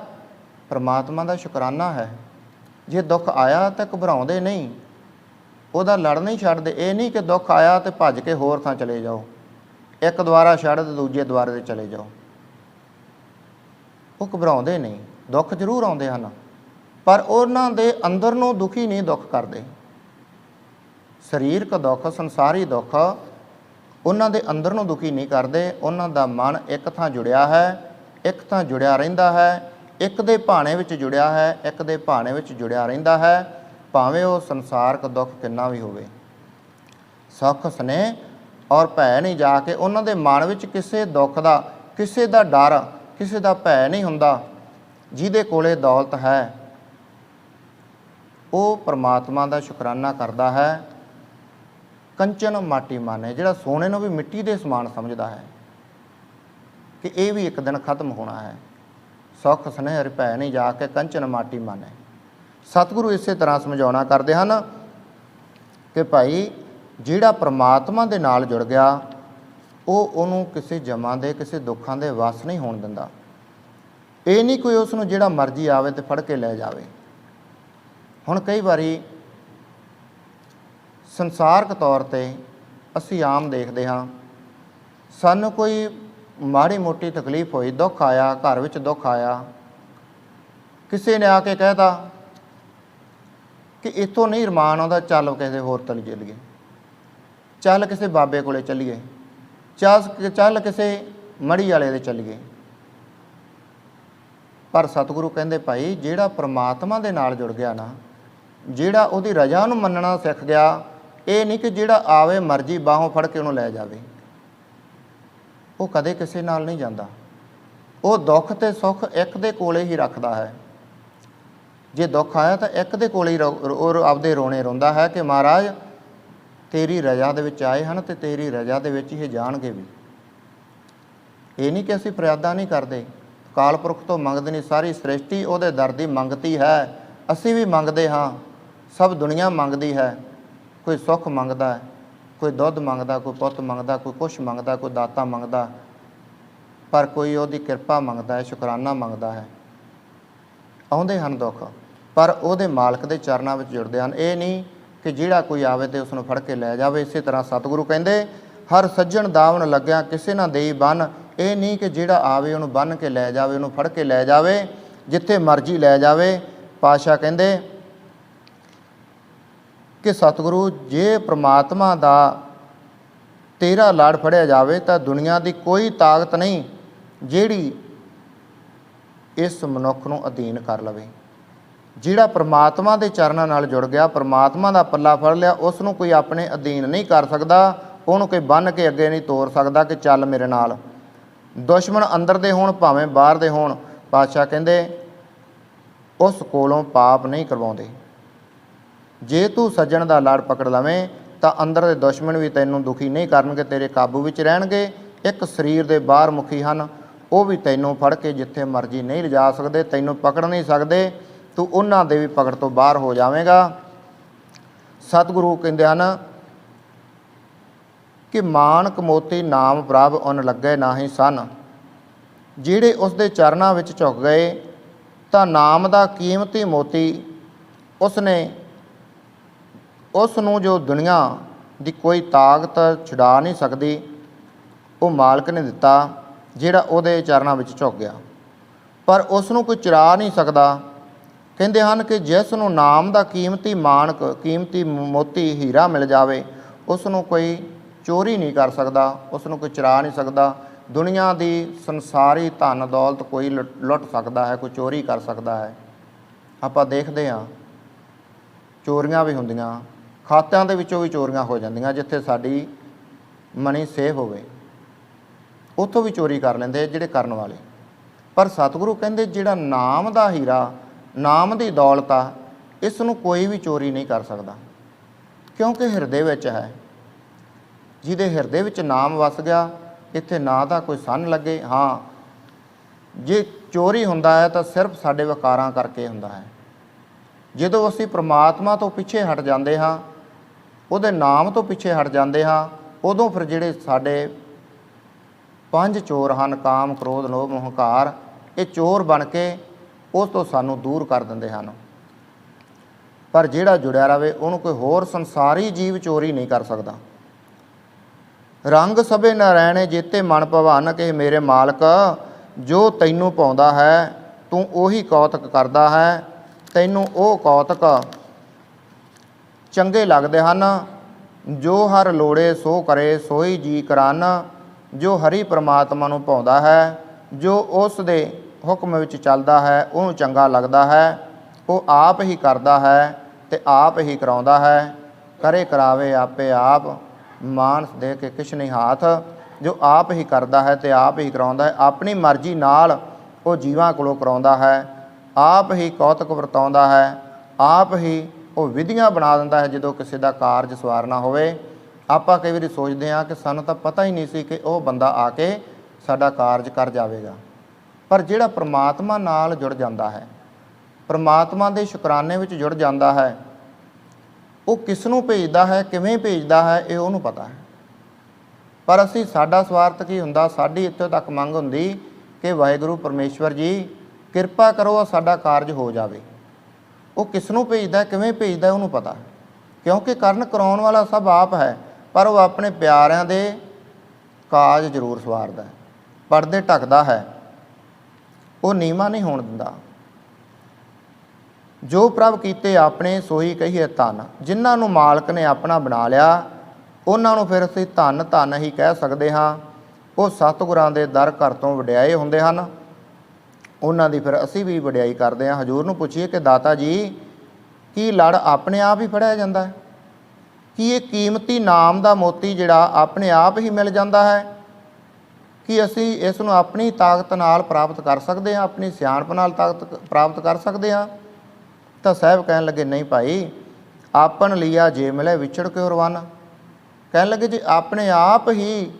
ਪਰਮਾਤਮਾ ਦਾ ਸ਼ੁਕਰਾਨਾ ਹੈ, ਜੇ ਦੁੱਖ ਆਇਆ ਤਾਂ ਘਬਰਾਉਂਦੇ ਨਹੀਂ, ਉਹਦਾ ਲੜ ਨਹੀਂ ਛੱਡਦੇ। ਇਹ ਨਹੀਂ ਕਿ ਦੁੱਖ ਆਇਆ ਤੇ ਭੱਜ ਕੇ ਹੋਰ ਥਾਂ ਚਲੇ ਜਾਓ, ਇੱਕ ਦੁਆਰਾ ਛੱਡ ਤੇ ਦੂਜੇ ਦੁਆਰੇ 'ਤੇ ਚਲੇ ਜਾਓ। ਉਹ ਘਬਰਾਉਂਦੇ ਨਹੀਂ, ਦੁੱਖ ਜ਼ਰੂਰ ਆਉਂਦੇ ਹਨ, ਪਰ ਉਹਨਾਂ ਦੇ ਅੰਦਰ ਨੂੰ ਦੁਖੀ ਨਹੀਂ ਦੁੱਖ ਕਰਦੇ। ਸਰੀਰਕ ਦੁੱਖ, ਸੰਸਾਰੀ ਦੁੱਖ ਉਹਨਾਂ ਦੇ ਅੰਦਰ ਨੂੰ ਦੁਖੀ ਨਹੀਂ ਕਰਦੇ। ਉਹਨਾਂ ਦਾ ਮਨ ਇੱਕ ਥਾਂ ਜੁੜਿਆ ਹੈ, ਇੱਕ ਥਾਂ ਜੁੜਿਆ ਰਹਿੰਦਾ ਹੈ, ਇੱਕ ਦੇ ਭਾਣੇ ਵਿੱਚ ਜੁੜਿਆ ਹੈ, ਇੱਕ ਦੇ ਭਾਣੇ ਵਿੱਚ ਜੁੜਿਆ ਰਹਿੰਦਾ ਹੈ, ਭਾਵੇਂ ਉਹ ਸੰਸਾਰਕ ਦੁੱਖ ਕਿੰਨਾ ਵੀ ਹੋਵੇ। ਸੁੱਖ ਸਨੇਹ ਔਰ ਭੈ ਨਹੀਂ ਜਾ ਕੇ ਉਹਨਾਂ ਦੇ ਮਨ ਵਿੱਚ ਕਿਸੇ ਦੁੱਖ ਦਾ, ਕਿਸੇ ਦਾ ਡਰ, ਕਿਸੇ ਦਾ ਭੈ ਨਹੀਂ ਹੁੰਦਾ। ਜਿਹਦੇ ਕੋਲੇ ਦੌਲਤ ਹੈ ਉਹ ਪਰਮਾਤਮਾ ਦਾ ਸ਼ੁਕਰਾਨਾ ਕਰਦਾ ਹੈ। ਕੰਚਨ ਮਾਟੀ ਮਾਨੇ, ਜਿਹੜਾ ਸੋਨੇ ਨੂੰ ਵੀ ਮਿੱਟੀ ਦੇ ਸਮਾਨ ਸਮਝਦਾ ਹੈ ਕਿ ਇਹ ਵੀ ਇੱਕ ਦਿਨ ਖਤਮ ਹੋਣਾ ਹੈ। ਸੁੱਖ ਸਨੇਹ ਭੈ ਨਹੀਂ ਜਾ ਕੇ ਕੰਚਨ ਮਾਟੀ ਮਾਨੇ। ਸਤਿਗੁਰੂ ਇਸੇ ਤਰ੍ਹਾਂ ਸਮਝਾਉਣਾ ਕਰਦੇ ਹਨ ਕਿ ਭਾਈ ਜਿਹੜਾ ਪ੍ਰਮਾਤਮਾ ਦੇ ਨਾਲ ਜੁੜ ਗਿਆ ਉਹ ਉਹਨੂੰ ਕਿਸੇ ਜਮਾਂ ਦੇ, ਕਿਸੇ ਦੁੱਖਾਂ ਦੇ ਵਸ ਨਹੀਂ ਹੋਣ ਦਿੰਦਾ। ਇਹ ਨਹੀਂ ਕੋਈ ਉਸ ਨੂੰ ਜਿਹੜਾ ਮਰਜ਼ੀ ਆਵੇ ਤੇ ਫੜ ਕੇ ਲੈ ਜਾਵੇ। ਹੁਣ ਕਈ ਵਾਰੀ ਸੰਸਾਰਕ ਤੌਰ 'ਤੇ ਅਸੀਂ ਆਮ ਦੇਖਦੇ ਹਾਂ, ਸਾਨੂੰ ਕੋਈ ਮਾੜੀ ਮੋਟੀ ਤਕਲੀਫ ਹੋਈ, ਦੁੱਖ ਆਇਆ, ਘਰ ਵਿੱਚ ਦੁੱਖ ਆਇਆ, ਕਿਸੇ ਨੇ ਆ ਕੇ ਕਹਿਤਾ ਕਿ ਇੱਥੋਂ ਨਹੀਂ ਰਮਾਨ ਆਉਂਦਾ, ਚੱਲ ਕਿਸੇ ਹੋਰ ਤਲ ਚੱਲੀਏ, ਚੱਲ ਕਿਸੇ ਬਾਬੇ ਕੋਲੇ ਚੱਲੀਏ, ਚੱਲ ਕਿਸੇ ਮੜੀ ਵਾਲੇ ਦੇ ਚੱਲੀਏ। ਪਰ ਸਤਿਗੁਰੂ ਕਹਿੰਦੇ ਭਾਈ ਜਿਹੜਾ ਪ੍ਰਮਾਤਮਾ ਦੇ ਨਾਲ ਜੁੜ ਗਿਆ ਨਾ, ਜਿਹੜਾ ਉਹਦੀ ਰਜ਼ਾ ਨੂੰ ਮੰਨਣਾ ਸਿੱਖ ਗਿਆ, ਇਹ ਨਹੀਂ ਕਿ ਜਿਹੜਾ ਆਵੇ ਮਰਜ਼ੀ ਬਾਹੋਂ ਫੜ ਕੇ ਉਹਨੂੰ ਲੈ ਜਾਵੇ। ਉਹ ਕਦੇ ਕਿਸੇ ਨਾਲ ਨਹੀਂ ਜਾਂਦਾ। ਉਹ ਦੁੱਖ ਅਤੇ ਸੁੱਖ ਇੱਕ ਦੇ ਕੋਲੇ ਹੀ ਰੱਖਦਾ ਹੈ। ਜੇ ਦੁੱਖ ਆਇਆ ਤਾਂ ਇੱਕ ਦੇ ਕੋਲੇ ਹੀ ਆਪਦੇ ਰੋਣੇ ਰੋਂਦਾ ਹੈ ਕਿ ਮਹਾਰਾਜ ਤੇਰੀ ਰਜ਼ਾ ਦੇ ਵਿੱਚ ਆਏ ਹਨ ਅਤੇ ਤੇਰੀ ਰਜ਼ਾ ਦੇ ਵਿੱਚ ਹੀ ਜਾਣਗੇ ਵੀ। ਇਹ ਨਹੀਂ ਕਿ ਅਸੀਂ ਫਰਿਆਦਾਂ ਨਹੀਂ ਕਰਦੇ, ਅਕਾਲ ਪੁਰਖ ਤੋਂ ਮੰਗਦੇ ਨਹੀਂ, ਸਾਰੀ ਸ੍ਰਿਸ਼ਟੀ ਉਹਦੇ ਦਰ ਦੀ ਮੰਗਤੀ ਹੈ। ਅਸੀਂ ਵੀ ਮੰਗਦੇ ਹਾਂ, ਸਭ ਦੁਨੀਆ ਮੰਗਦੀ ਹੈ। ਕੋਈ ਸੁੱਖ ਮੰਗਦਾ ਹੈ, ਕੋਈ ਦੁੱਧ ਮੰਗਦਾ, ਕੋਈ ਪੁੱਤ ਮੰਗਦਾ, ਕੋਈ ਕੁਛ ਮੰਗਦਾ, ਕੋਈ ਦਾਤਾ ਮੰਗਦਾ, ਪਰ ਕੋਈ ਉਹਦੀ ਕਿਰਪਾ ਮੰਗਦਾ ਹੈ, ਸ਼ੁਕਰਾਨਾ ਮੰਗਦਾ ਹੈ। ਆਉਂਦੇ ਹਨ ਦੁੱਖ, ਪਰ ਉਹਦੇ ਮਾਲਕ ਦੇ ਚਰਨਾਂ ਵਿੱਚ ਜੁੜਦੇ ਹਨ। ਇਹ ਨਹੀਂ ਕਿ ਜਿਹੜਾ ਕੋਈ ਆਵੇ ਤੇ ਉਸ ਨੂੰ ਫੜ ਕੇ ਲੈ ਜਾਵੇ। ਇਸੇ ਤਰ੍ਹਾਂ ਸਤਿਗੁਰੂ ਕਹਿੰਦੇ ਹਰ ਸੱਜਣ ਦਾਵਣ ਲੱਗਿਆ ਕਿਸੇ ਨਾ ਦੇਈ ਬੰਨ। ਇਹ ਨਹੀਂ ਕਿ ਜਿਹੜਾ ਆਵੇ ਉਹਨੂੰ ਬੰਨ੍ਹ ਕੇ ਲੈ ਜਾਵੇ, ਉਹਨੂੰ ਫੜ ਕੇ ਲੈ ਜਾਵੇ, ਜਿੱਥੇ ਮਰਜ਼ੀ ਲੈ ਜਾਵੇ। ਪਾਤਸ਼ਾਹ ਕਹਿੰਦੇ ਕਿ ਸਤਿਗੁਰੂ ਜੇ ਪ੍ਰਮਾਤਮਾ ਦਾ ਤੇਰਾ ਲੜ ਫੜਿਆ ਜਾਵੇ ਤਾਂ ਦੁਨੀਆ ਦੀ ਕੋਈ ਤਾਕਤ ਨਹੀਂ ਜਿਹੜੀ ਇਸ ਮਨੁੱਖ ਨੂੰ ਅਧੀਨ ਕਰ ਲਵੇ। ਜਿਹੜਾ ਪ੍ਰਮਾਤਮਾ ਦੇ ਚਰਨਾਂ ਨਾਲ ਜੁੜ ਗਿਆ, ਪ੍ਰਮਾਤਮਾ ਦਾ ਪੱਲਾ ਫੜ ਲਿਆ, ਉਸ ਨੂੰ ਕੋਈ ਆਪਣੇ ਅਧੀਨ ਨਹੀਂ ਕਰ ਸਕਦਾ। ਉਹਨੂੰ ਕੋਈ ਬੰਨ੍ਹ ਕੇ ਅੱਗੇ ਨਹੀਂ ਤੋਰ ਸਕਦਾ ਕਿ ਚੱਲ ਮੇਰੇ ਨਾਲ। ਦੁਸ਼ਮਣ ਅੰਦਰ ਦੇ ਹੋਣ ਭਾਵੇਂ ਬਾਹਰ ਦੇ ਹੋਣ, ਪਾਤਸ਼ਾਹ ਕਹਿੰਦੇ ਉਸ ਕੋਲੋਂ ਪਾਪ ਨਹੀਂ ਕਰਵਾਉਂਦੇ। ਜੇ ਤੂੰ ਸੱਜਣ ਦਾ ਲੜ ਪਕੜ ਲਵੇਂ ਤਾਂ ਅੰਦਰ ਦੇ ਦੁਸ਼ਮਣ ਵੀ ਤੈਨੂੰ ਦੁਖੀ ਨਹੀਂ ਕਰਨਗੇ, ਤੇਰੇ ਕਾਬੂ ਵਿੱਚ ਰਹਿਣਗੇ। ਇੱਕ ਸਰੀਰ ਦੇ ਬਾਹਰ ਮੁਖੀ ਹਨ, ਉਹ ਵੀ ਤੈਨੂੰ ਫੜ ਕੇ ਜਿੱਥੇ ਮਰਜ਼ੀ ਨਹੀਂ ਲਿਜਾ ਸਕਦੇ, ਤੈਨੂੰ ਪਕੜ ਨਹੀਂ ਸਕਦੇ, ਤੂੰ ਉਹਨਾਂ ਦੇ ਵੀ ਪਕੜ ਤੋਂ ਬਾਹਰ ਹੋ ਜਾਵੇਂਗਾ। ਸਤਿਗੁਰੂ ਕਹਿੰਦੇ ਹਨ ਕਿ ਮਾਨਕ ਮੋਤੀ ਨਾਮ ਪ੍ਰਭ ਉਨ ਲੱਗੇ ਨਾਹੀਂ ਸਨ। ਜਿਹੜੇ ਉਸ ਦੇ ਚਰਨਾਂ ਵਿੱਚ ਝੁਕ ਗਏ ਤਾਂ ਨਾਮ ਦਾ ਕੀਮਤੀ ਮੋਤੀ ਉਸਨੇ ਉਸ ਨੂੰ ਜੋ ਦੁਨੀਆ ਦੀ ਕੋਈ ਤਾਕਤ ਛੁਡਾ ਨਹੀਂ ਸਕਦੀ, ਉਹ ਮਾਲਕ ਨੇ ਦਿੱਤਾ ਜਿਹੜਾ ਉਹਦੇ ਚਰਨਾਂ ਵਿੱਚ ਝੁਕ ਗਿਆ। ਪਰ ਉਸ ਨੂੰ ਕੋਈ ਚੁਰਾ ਨਹੀਂ ਸਕਦਾ। ਕਹਿੰਦੇ ਹਨ ਕਿ ਜਿਸ ਨੂੰ ਨਾਮ ਦਾ ਕੀਮਤੀ ਮਾਨਕ, ਕੀਮਤੀ ਮੋਤੀ ਹੀਰਾ ਮਿਲ ਜਾਵੇ, ਉਸ ਨੂੰ ਕੋਈ ਚੋਰੀ ਨਹੀਂ ਕਰ ਸਕਦਾ, ਉਸ ਨੂੰ ਕੋਈ ਚੁਰਾ ਨਹੀਂ ਸਕਦਾ। ਦੁਨੀਆ ਦੀ ਸੰਸਾਰੀ ਧਨ ਦੌਲਤ ਕੋਈ ਲੁੱਟ ਸਕਦਾ ਹੈ, ਕੋਈ ਚੋਰੀ ਕਰ ਸਕਦਾ ਹੈ। ਆਪਾਂ ਦੇਖਦੇ ਹਾਂ ਚੋਰੀਆਂ ਵੀ ਹੁੰਦੀਆਂ, ਖਾਤਿਆਂ ਦੇ ਵਿੱਚੋਂ ਵੀ ਚੋਰੀਆਂ ਹੋ ਜਾਂਦੀਆਂ। ਜਿੱਥੇ ਸਾਡੀ ਮਨੀ ਸੇਫ ਹੋਵੇ ਉੱਥੋਂ ਵੀ ਚੋਰੀ ਕਰ ਲੈਂਦੇ ਜਿਹੜੇ ਕਰਨ ਵਾਲੇ। ਪਰ ਸਤਿਗੁਰੂ ਕਹਿੰਦੇ ਜਿਹੜਾ ਨਾਮ ਦਾ ਹੀਰਾ, ਨਾਮ ਦੀ ਦੌਲਤ ਆ, ਇਸ ਨੂੰ ਕੋਈ ਵੀ ਚੋਰੀ ਨਹੀਂ ਕਰ ਸਕਦਾ, ਕਿਉਂਕਿ ਹਿਰਦੇ ਵਿੱਚ ਹੈ। ਜਿਹਦੇ ਹਿਰਦੇ ਵਿੱਚ ਨਾਮ ਵਸ ਗਿਆ, ਇੱਥੇ ਨਾ ਤਾਂ ਕੋਈ ਸੰਨ ਲੱਗੇ। ਹਾਂ, ਜੇ ਚੋਰੀ ਹੁੰਦਾ ਹੈ ਤਾਂ ਸਿਰਫ ਸਾਡੇ ਵਿਕਾਰਾਂ ਕਰਕੇ ਹੁੰਦਾ ਹੈ। ਜਦੋਂ ਅਸੀਂ ਪ੍ਰਮਾਤਮਾ ਤੋਂ ਪਿੱਛੇ ਹਟ ਜਾਂਦੇ ਹਾਂ, ਉਹਦੇ ਨਾਮ ਤੋਂ ਪਿੱਛੇ ਹਟ ਜਾਂਦੇ ਹਾਂ, ਉਦੋਂ ਫਿਰ ਜਿਹੜੇ ਸਾਡੇ ਪੰਜ ਚੋਰ ਹਨ, ਕਾਮ, ਕ੍ਰੋਧ, ਲੋਭ, ਹੰਕਾਰ, ਇਹ ਚੋਰ ਬਣ ਕੇ ਉਸ ਤੋਂ ਸਾਨੂੰ ਦੂਰ ਕਰ ਦਿੰਦੇ ਹਨ। ਪਰ ਜਿਹੜਾ ਜੁੜਿਆ ਰਹੇ ਉਹਨੂੰ ਕੋਈ ਹੋਰ ਸੰਸਾਰੀ ਜੀਵ ਚੋਰੀ ਨਹੀਂ ਕਰ ਸਕਦਾ। ਰੰਗ ਸਭੇ ਨਾਰਾਇਣੇ ਜੇਤੇ ਮਨ ਭਵਾਨ, ਕਿ ਮੇਰੇ ਮਾਲਕ ਜੋ ਤੈਨੂੰ ਪਾਉਂਦਾ ਹੈ ਤੂੰ ਉਹੀ ਕੌਤਕ ਕਰਦਾ ਹੈ। ਤੈਨੂੰ ਉਹ ਕੌਤਕ ਚੰਗੇ ਲੱਗਦੇ ਹਨ। ਜੋ ਹਰ ਲੋੜੇ ਸੋ ਕਰੇ ਸੋਈ ਜੀ ਕਰਾਨ। ਜੋ ਹਰੀ ਪ੍ਰਮਾਤਮਾ ਨੂੰ ਪਾਉਂਦਾ ਹੈ, ਜੋ ਉਸ ਦੇ ਹੁਕਮ ਵਿੱਚ ਚੱਲਦਾ ਹੈ, ਉਹਨੂੰ ਚੰਗਾ ਲੱਗਦਾ ਹੈ। ਉਹ ਆਪ ਹੀ ਕਰਦਾ ਹੈ ਅਤੇ ਆਪ ਹੀ ਕਰਾਉਂਦਾ ਹੈ। ਕਰੇ ਕਰਾਵੇ ਆਪੇ ਆਪ, ਮਾਨਸ ਦੇ ਕੇ ਕਿਛ ਨਹੀਂ ਹਾਥ। ਜੋ ਆਪ ਹੀ ਕਰਦਾ ਹੈ ਅਤੇ ਆਪ ਹੀ ਕਰਾਉਂਦਾ ਹੈ, ਆਪਣੀ ਮਰਜ਼ੀ ਨਾਲ ਉਹ ਜੀਵਾਂ ਕੋਲੋਂ ਕਰਾਉਂਦਾ ਹੈ, ਆਪ ਹੀ ਕੌਤਕ ਵਰਤਾਉਂਦਾ ਹੈ, ਆਪ ਹੀ ਉਹ ਵਿਧੀਆਂ ਬਣਾ ਦਿੰਦਾ ਹੈ ਜਦੋਂ ਕਿਸੇ ਦਾ ਕਾਰਜ ਸਵਾਰਨਾ ਹੋਵੇ। ਆਪਾਂ ਕਈ ਵਾਰੀ ਸੋਚਦੇ ਹਾਂ ਕਿ ਸਾਨੂੰ ਤਾਂ ਪਤਾ ਹੀ ਨਹੀਂ ਸੀ ਕਿ ਉਹ ਬੰਦਾ ਆ ਕੇ ਸਾਡਾ ਕਾਰਜ ਕਰ ਜਾਵੇਗਾ। ਪਰ ਜਿਹੜਾ ਪ੍ਰਮਾਤਮਾ ਨਾਲ ਜੁੜ ਜਾਂਦਾ ਹੈ, ਪ੍ਰਮਾਤਮਾ ਦੇ ਸ਼ੁਕਰਾਨੇ ਵਿੱਚ ਜੁੜ ਜਾਂਦਾ ਹੈ, ਉਹ ਕਿਸ ਨੂੰ ਭੇਜਦਾ ਹੈ, ਕਿਵੇਂ ਭੇਜਦਾ ਹੈ, ਇਹ ਉਹਨੂੰ ਪਤਾ ਹੈ। ਪਰ ਅਸੀਂ, ਸਾਡਾ ਸਵਾਰਥ ਕੀ ਹੁੰਦਾ, ਸਾਡੀ ਇੱਥੋਂ ਤੱਕ ਮੰਗ ਹੁੰਦੀ ਕਿ ਵਾਹਿਗੁਰੂ ਪਰਮੇਸ਼ਵਰ ਜੀ ਕਿਰਪਾ ਕਰੋ ਸਾਡਾ ਕਾਰਜ ਹੋ ਜਾਵੇ। ਉਹ ਕਿਸ ਨੂੰ ਭੇਜਦਾ, ਕਿਵੇਂ ਭੇਜਦਾ, ਉਹਨੂੰ ਪਤਾ, ਕਿਉਂਕਿ ਕਰਨ ਕਰਾਉਣ ਵਾਲਾ ਸਭ ਆਪ ਹੈ। ਪਰ ਉਹ ਆਪਣੇ ਪਿਆਰਿਆਂ ਦੇ ਕਾਜ ਜ਼ਰੂਰ ਸਵਾਰਦਾ ਹੈ, ਪਰਦੇ ਢੱਕਦਾ ਹੈ, ਉਹ ਨੀਵਾਂ ਨਹੀਂ ਹੋਣ ਦਿੰਦਾ। ਜੋ ਪ੍ਰਭ ਕੀਤੇ ਆਪਣੇ ਸੋਈ ਕਹੀਏ ਧਨ। ਜਿਨ੍ਹਾਂ ਨੂੰ ਮਾਲਕ ਨੇ ਆਪਣਾ ਬਣਾ ਲਿਆ, ਉਹਨਾਂ ਨੂੰ ਫਿਰ ਅਸੀਂ ਧੰਨ ਧੰਨ ਹੀ ਕਹਿ ਸਕਦੇ ਹਾਂ। ਉਹ ਸਤਿਗੁਰਾਂ ਦੇ ਦਰ ਘਰ ਤੋਂ ਵਡਿਆਏ ਹੁੰਦੇ ਹਨ, ਉਹਨਾਂ ਦੀ ਫਿਰ ਅਸੀਂ ਵੀ ਵਡਿਆਈ ਕਰਦੇ ਹਾਂ। ਹਜ਼ੂਰ ਨੂੰ ਪੁੱਛੀਏ ਕਿ ਦਾਤਾ ਜੀ, ਕੀ ਲੜ ਆਪਣੇ ਆਪ ਹੀ ਫੜਿਆ ਜਾਂਦਾ ਹੈ? ਕੀ ਇਹ ਕੀਮਤੀ ਨਾਮ ਦਾ ਮੋਤੀ ਜਿਹੜਾ ਆਪਣੇ ਆਪ ਹੀ ਮਿਲ ਜਾਂਦਾ ਹੈ? ਕੀ ਅਸੀਂ ਇਸ ਨੂੰ ਆਪਣੀ ਤਾਕਤ ਨਾਲ ਪ੍ਰਾਪਤ ਕਰ ਸਕਦੇ ਹਾਂ, ਆਪਣੀ ਸਿਆਣਪ ਨਾਲ ਤਾਕਤ ਪ੍ਰਾਪਤ ਕਰ ਸਕਦੇ ਹਾਂ? ਤਾਂ ਸਾਹਿਬ ਕਹਿਣ ਲੱਗੇ, ਨਹੀਂ ਭਾਈ, ਆਪਨ ਲਿਆ ਜੇ ਮਿਲੇ ਵਿਛੜ ਕੇ ਰਵਾਨਾ। ਕਹਿਣ ਲੱਗੇ ਜੀ ਆਪਣੇ ਆਪ ਹੀ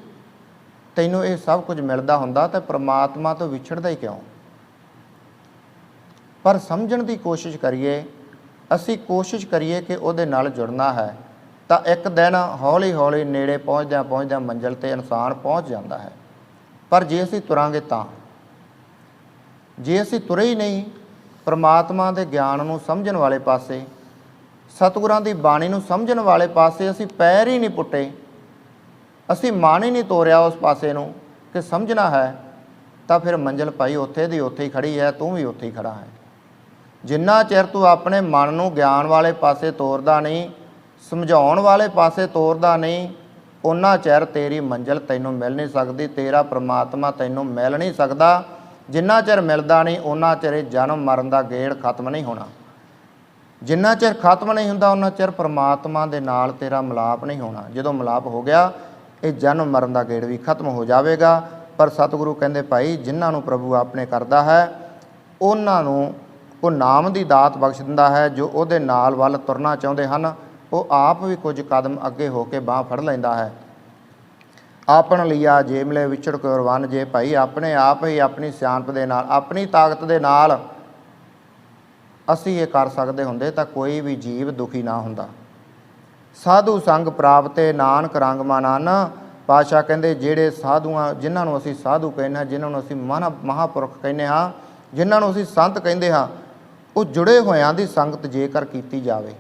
ਤੈਨੂੰ ਇਹ ਸਭ ਕੁਝ ਮਿਲਦਾ ਹੁੰਦਾ ਤਾਂ ਪ੍ਰਮਾਤਮਾ ਤੋਂ ਵਿਛੜਦਾ ਹੀ ਕਿਉਂ। ਪਰ ਸਮਝਣ ਦੀ ਕੋਸ਼ਿਸ਼ ਕਰੀਏ, ਅਸੀਂ ਕੋਸ਼ਿਸ਼ ਕਰੀਏ ਕਿ ਉਹਦੇ ਨਾਲ ਜੁੜਨਾ ਹੈ, ਤਾਂ ਇੱਕ ਦਿਨ ਹੌਲੀ ਹੌਲੀ ਨੇੜੇ ਪਹੁੰਚਦਿਆਂ ਪਹੁੰਚਦਿਆਂ ਮੰਜ਼ਿਲ 'ਤੇ ਇਨਸਾਨ ਪਹੁੰਚ ਜਾਂਦਾ ਹੈ। ਪਰ ਜੇ ਅਸੀਂ ਤੁਰਾਂਗੇ ਤਾਂ, ਜੇ ਅਸੀਂ ਤੁਰੇ ਹੀ ਨਹੀਂ ਪ੍ਰਮਾਤਮਾ ਦੇ ਗਿਆਨ ਨੂੰ ਸਮਝਣ ਵਾਲੇ ਪਾਸੇ, ਸਤਿਗੁਰਾਂ ਦੀ ਬਾਣੀ ਨੂੰ ਸਮਝਣ ਵਾਲੇ ਪਾਸੇ ਅਸੀਂ ਪੈਰ ਹੀ ਨਹੀਂ ਪੁੱਟੇ, ਅਸੀਂ ਮਨ ਹੀ ਨਹੀਂ ਤੋਰਿਆ ਉਸ ਪਾਸੇ ਨੂੰ ਕਿ ਸਮਝਣਾ ਹੈ, ਤਾਂ ਫਿਰ ਮੰਜ਼ਿਲ ਭਾਈ ਉੱਥੇ ਦੀ ਉੱਥੇ ਹੀ ਖੜੀ ਹੈ, ਤੂੰ ਵੀ ਉੱਥੇ ਹੀ ਖੜਾ ਹੈ। ਜਿੰਨਾ ਚਿਰ ਤੂੰ ਆਪਣੇ ਮਨ ਨੂੰ ਗਿਆਨ ਵਾਲੇ ਪਾਸੇ ਤੋਰਦਾ ਨਹੀਂ, ਸਮਝਾਉਣ ਵਾਲੇ ਪਾਸੇ ਤੋਰਦਾ ਨਹੀਂ, ਉਨਾ ਚਿਰ ਤੇਰੀ ਮੰਜ਼ਿਲ ਤੈਨੂੰ ਮਿਲ ਨਹੀਂ ਸਕਦੀ, ਤੇਰਾ ਪ੍ਰਮਾਤਮਾ ਤੈਨੂੰ ਮਿਲ ਨਹੀਂ ਸਕਦਾ। ਜਿੰਨਾ ਚਿਰ ਮਿਲਦਾ ਨਹੀਂ ਉਹਨਾਂ ਚਿਰ ਇਹ ਜਨਮ ਮਰਨ ਦਾ ਗੇੜ ਖਤਮ ਨਹੀਂ ਹੋਣਾ। ਜਿੰਨਾ ਚਿਰ ਖਤਮ ਨਹੀਂ ਹੁੰਦਾ ਉਹਨਾਂ ਚਿਰ ਪ੍ਰਮਾਤਮਾ ਦੇ ਨਾਲ ਤੇਰਾ ਮਿਲਾਪ ਨਹੀਂ ਹੋਣਾ। ਜਦੋਂ ਮਿਲਾਪ ਹੋ ਗਿਆ ਇਹ ਜਨਮ ਮਰਨ ਦਾ ਗੇੜ ਵੀ ਖਤਮ ਹੋ ਜਾਵੇਗਾ। ਪਰ ਸਤਿਗੁਰੂ ਕਹਿੰਦੇ ਭਾਈ ਜਿਨ੍ਹਾਂ ਨੂੰ ਪ੍ਰਭੂ ਆਪਣੇ ਕਰਦਾ ਹੈ ਉਹਨਾਂ ਨੂੰ ਉਹ ਨਾਮ ਦੀ ਦਾਤ ਬਖਸ਼ ਦਿੰਦਾ ਹੈ। ਜੋ ਉਹਦੇ ਨਾਲ ਵੱਲ ਤੁਰਨਾ ਚਾਹੁੰਦੇ ਹਨ ਉਹ ਆਪ ਵੀ ਕੁਝ ਕਦਮ ਅੱਗੇ ਹੋ ਕੇ ਬਾਂਹ ਫੜ ਲੈਂਦਾ ਹੈ। ਆਪਣ ਲਿਆ ਜੇ ਮਿਲੇ ਵਿਛੜ ਕੇ ਵਨ ਜੇ ਭਾਈ ਆਪਣੇ ਆਪ ਹੀ ਆਪਣੀ ਸਿਆਣਪ ਦੇ ਨਾਲ, ਆਪਣੀ ਤਾਕਤ ਦੇ ਨਾਲ ਅਸੀਂ ਇਹ ਕਰ ਸਕਦੇ ਹੁੰਦੇ ਤਾਂ ਕੋਈ ਵੀ ਜੀਵ ਦੁਖੀ ਨਾ ਹੁੰਦਾ। ਸਾਧੂ ਸੰਗ ਪ੍ਰਾਪਤੇ ਨਾਨਕ ਰੰਗ ਮਾਨਨ। ਪਾਤਸ਼ਾਹ ਕਹਿੰਦੇ ਜਿਹੜੇ ਸਾਧੂਆਂ, ਜਿਨ੍ਹਾਂ ਨੂੰ ਅਸੀਂ ਸਾਧੂ ਕਹਿੰਦੇ ਹਾਂ, ਜਿਨ੍ਹਾਂ ਨੂੰ ਅਸੀਂ ਮਹਾਂਪੁਰਖ ਕਹਿੰਦੇ ਹਾਂ, ਜਿਨ੍ਹਾਂ ਨੂੰ ਅਸੀਂ ਸੰਤ ਕਹਿੰਦੇ ਹਾਂ, ਉਹ ਜੁੜੇ ਹੋਇਆਂ ਦੀ ਸੰਗਤ ਜੇਕਰ ਕੀਤੀ ਜਾਵੇ,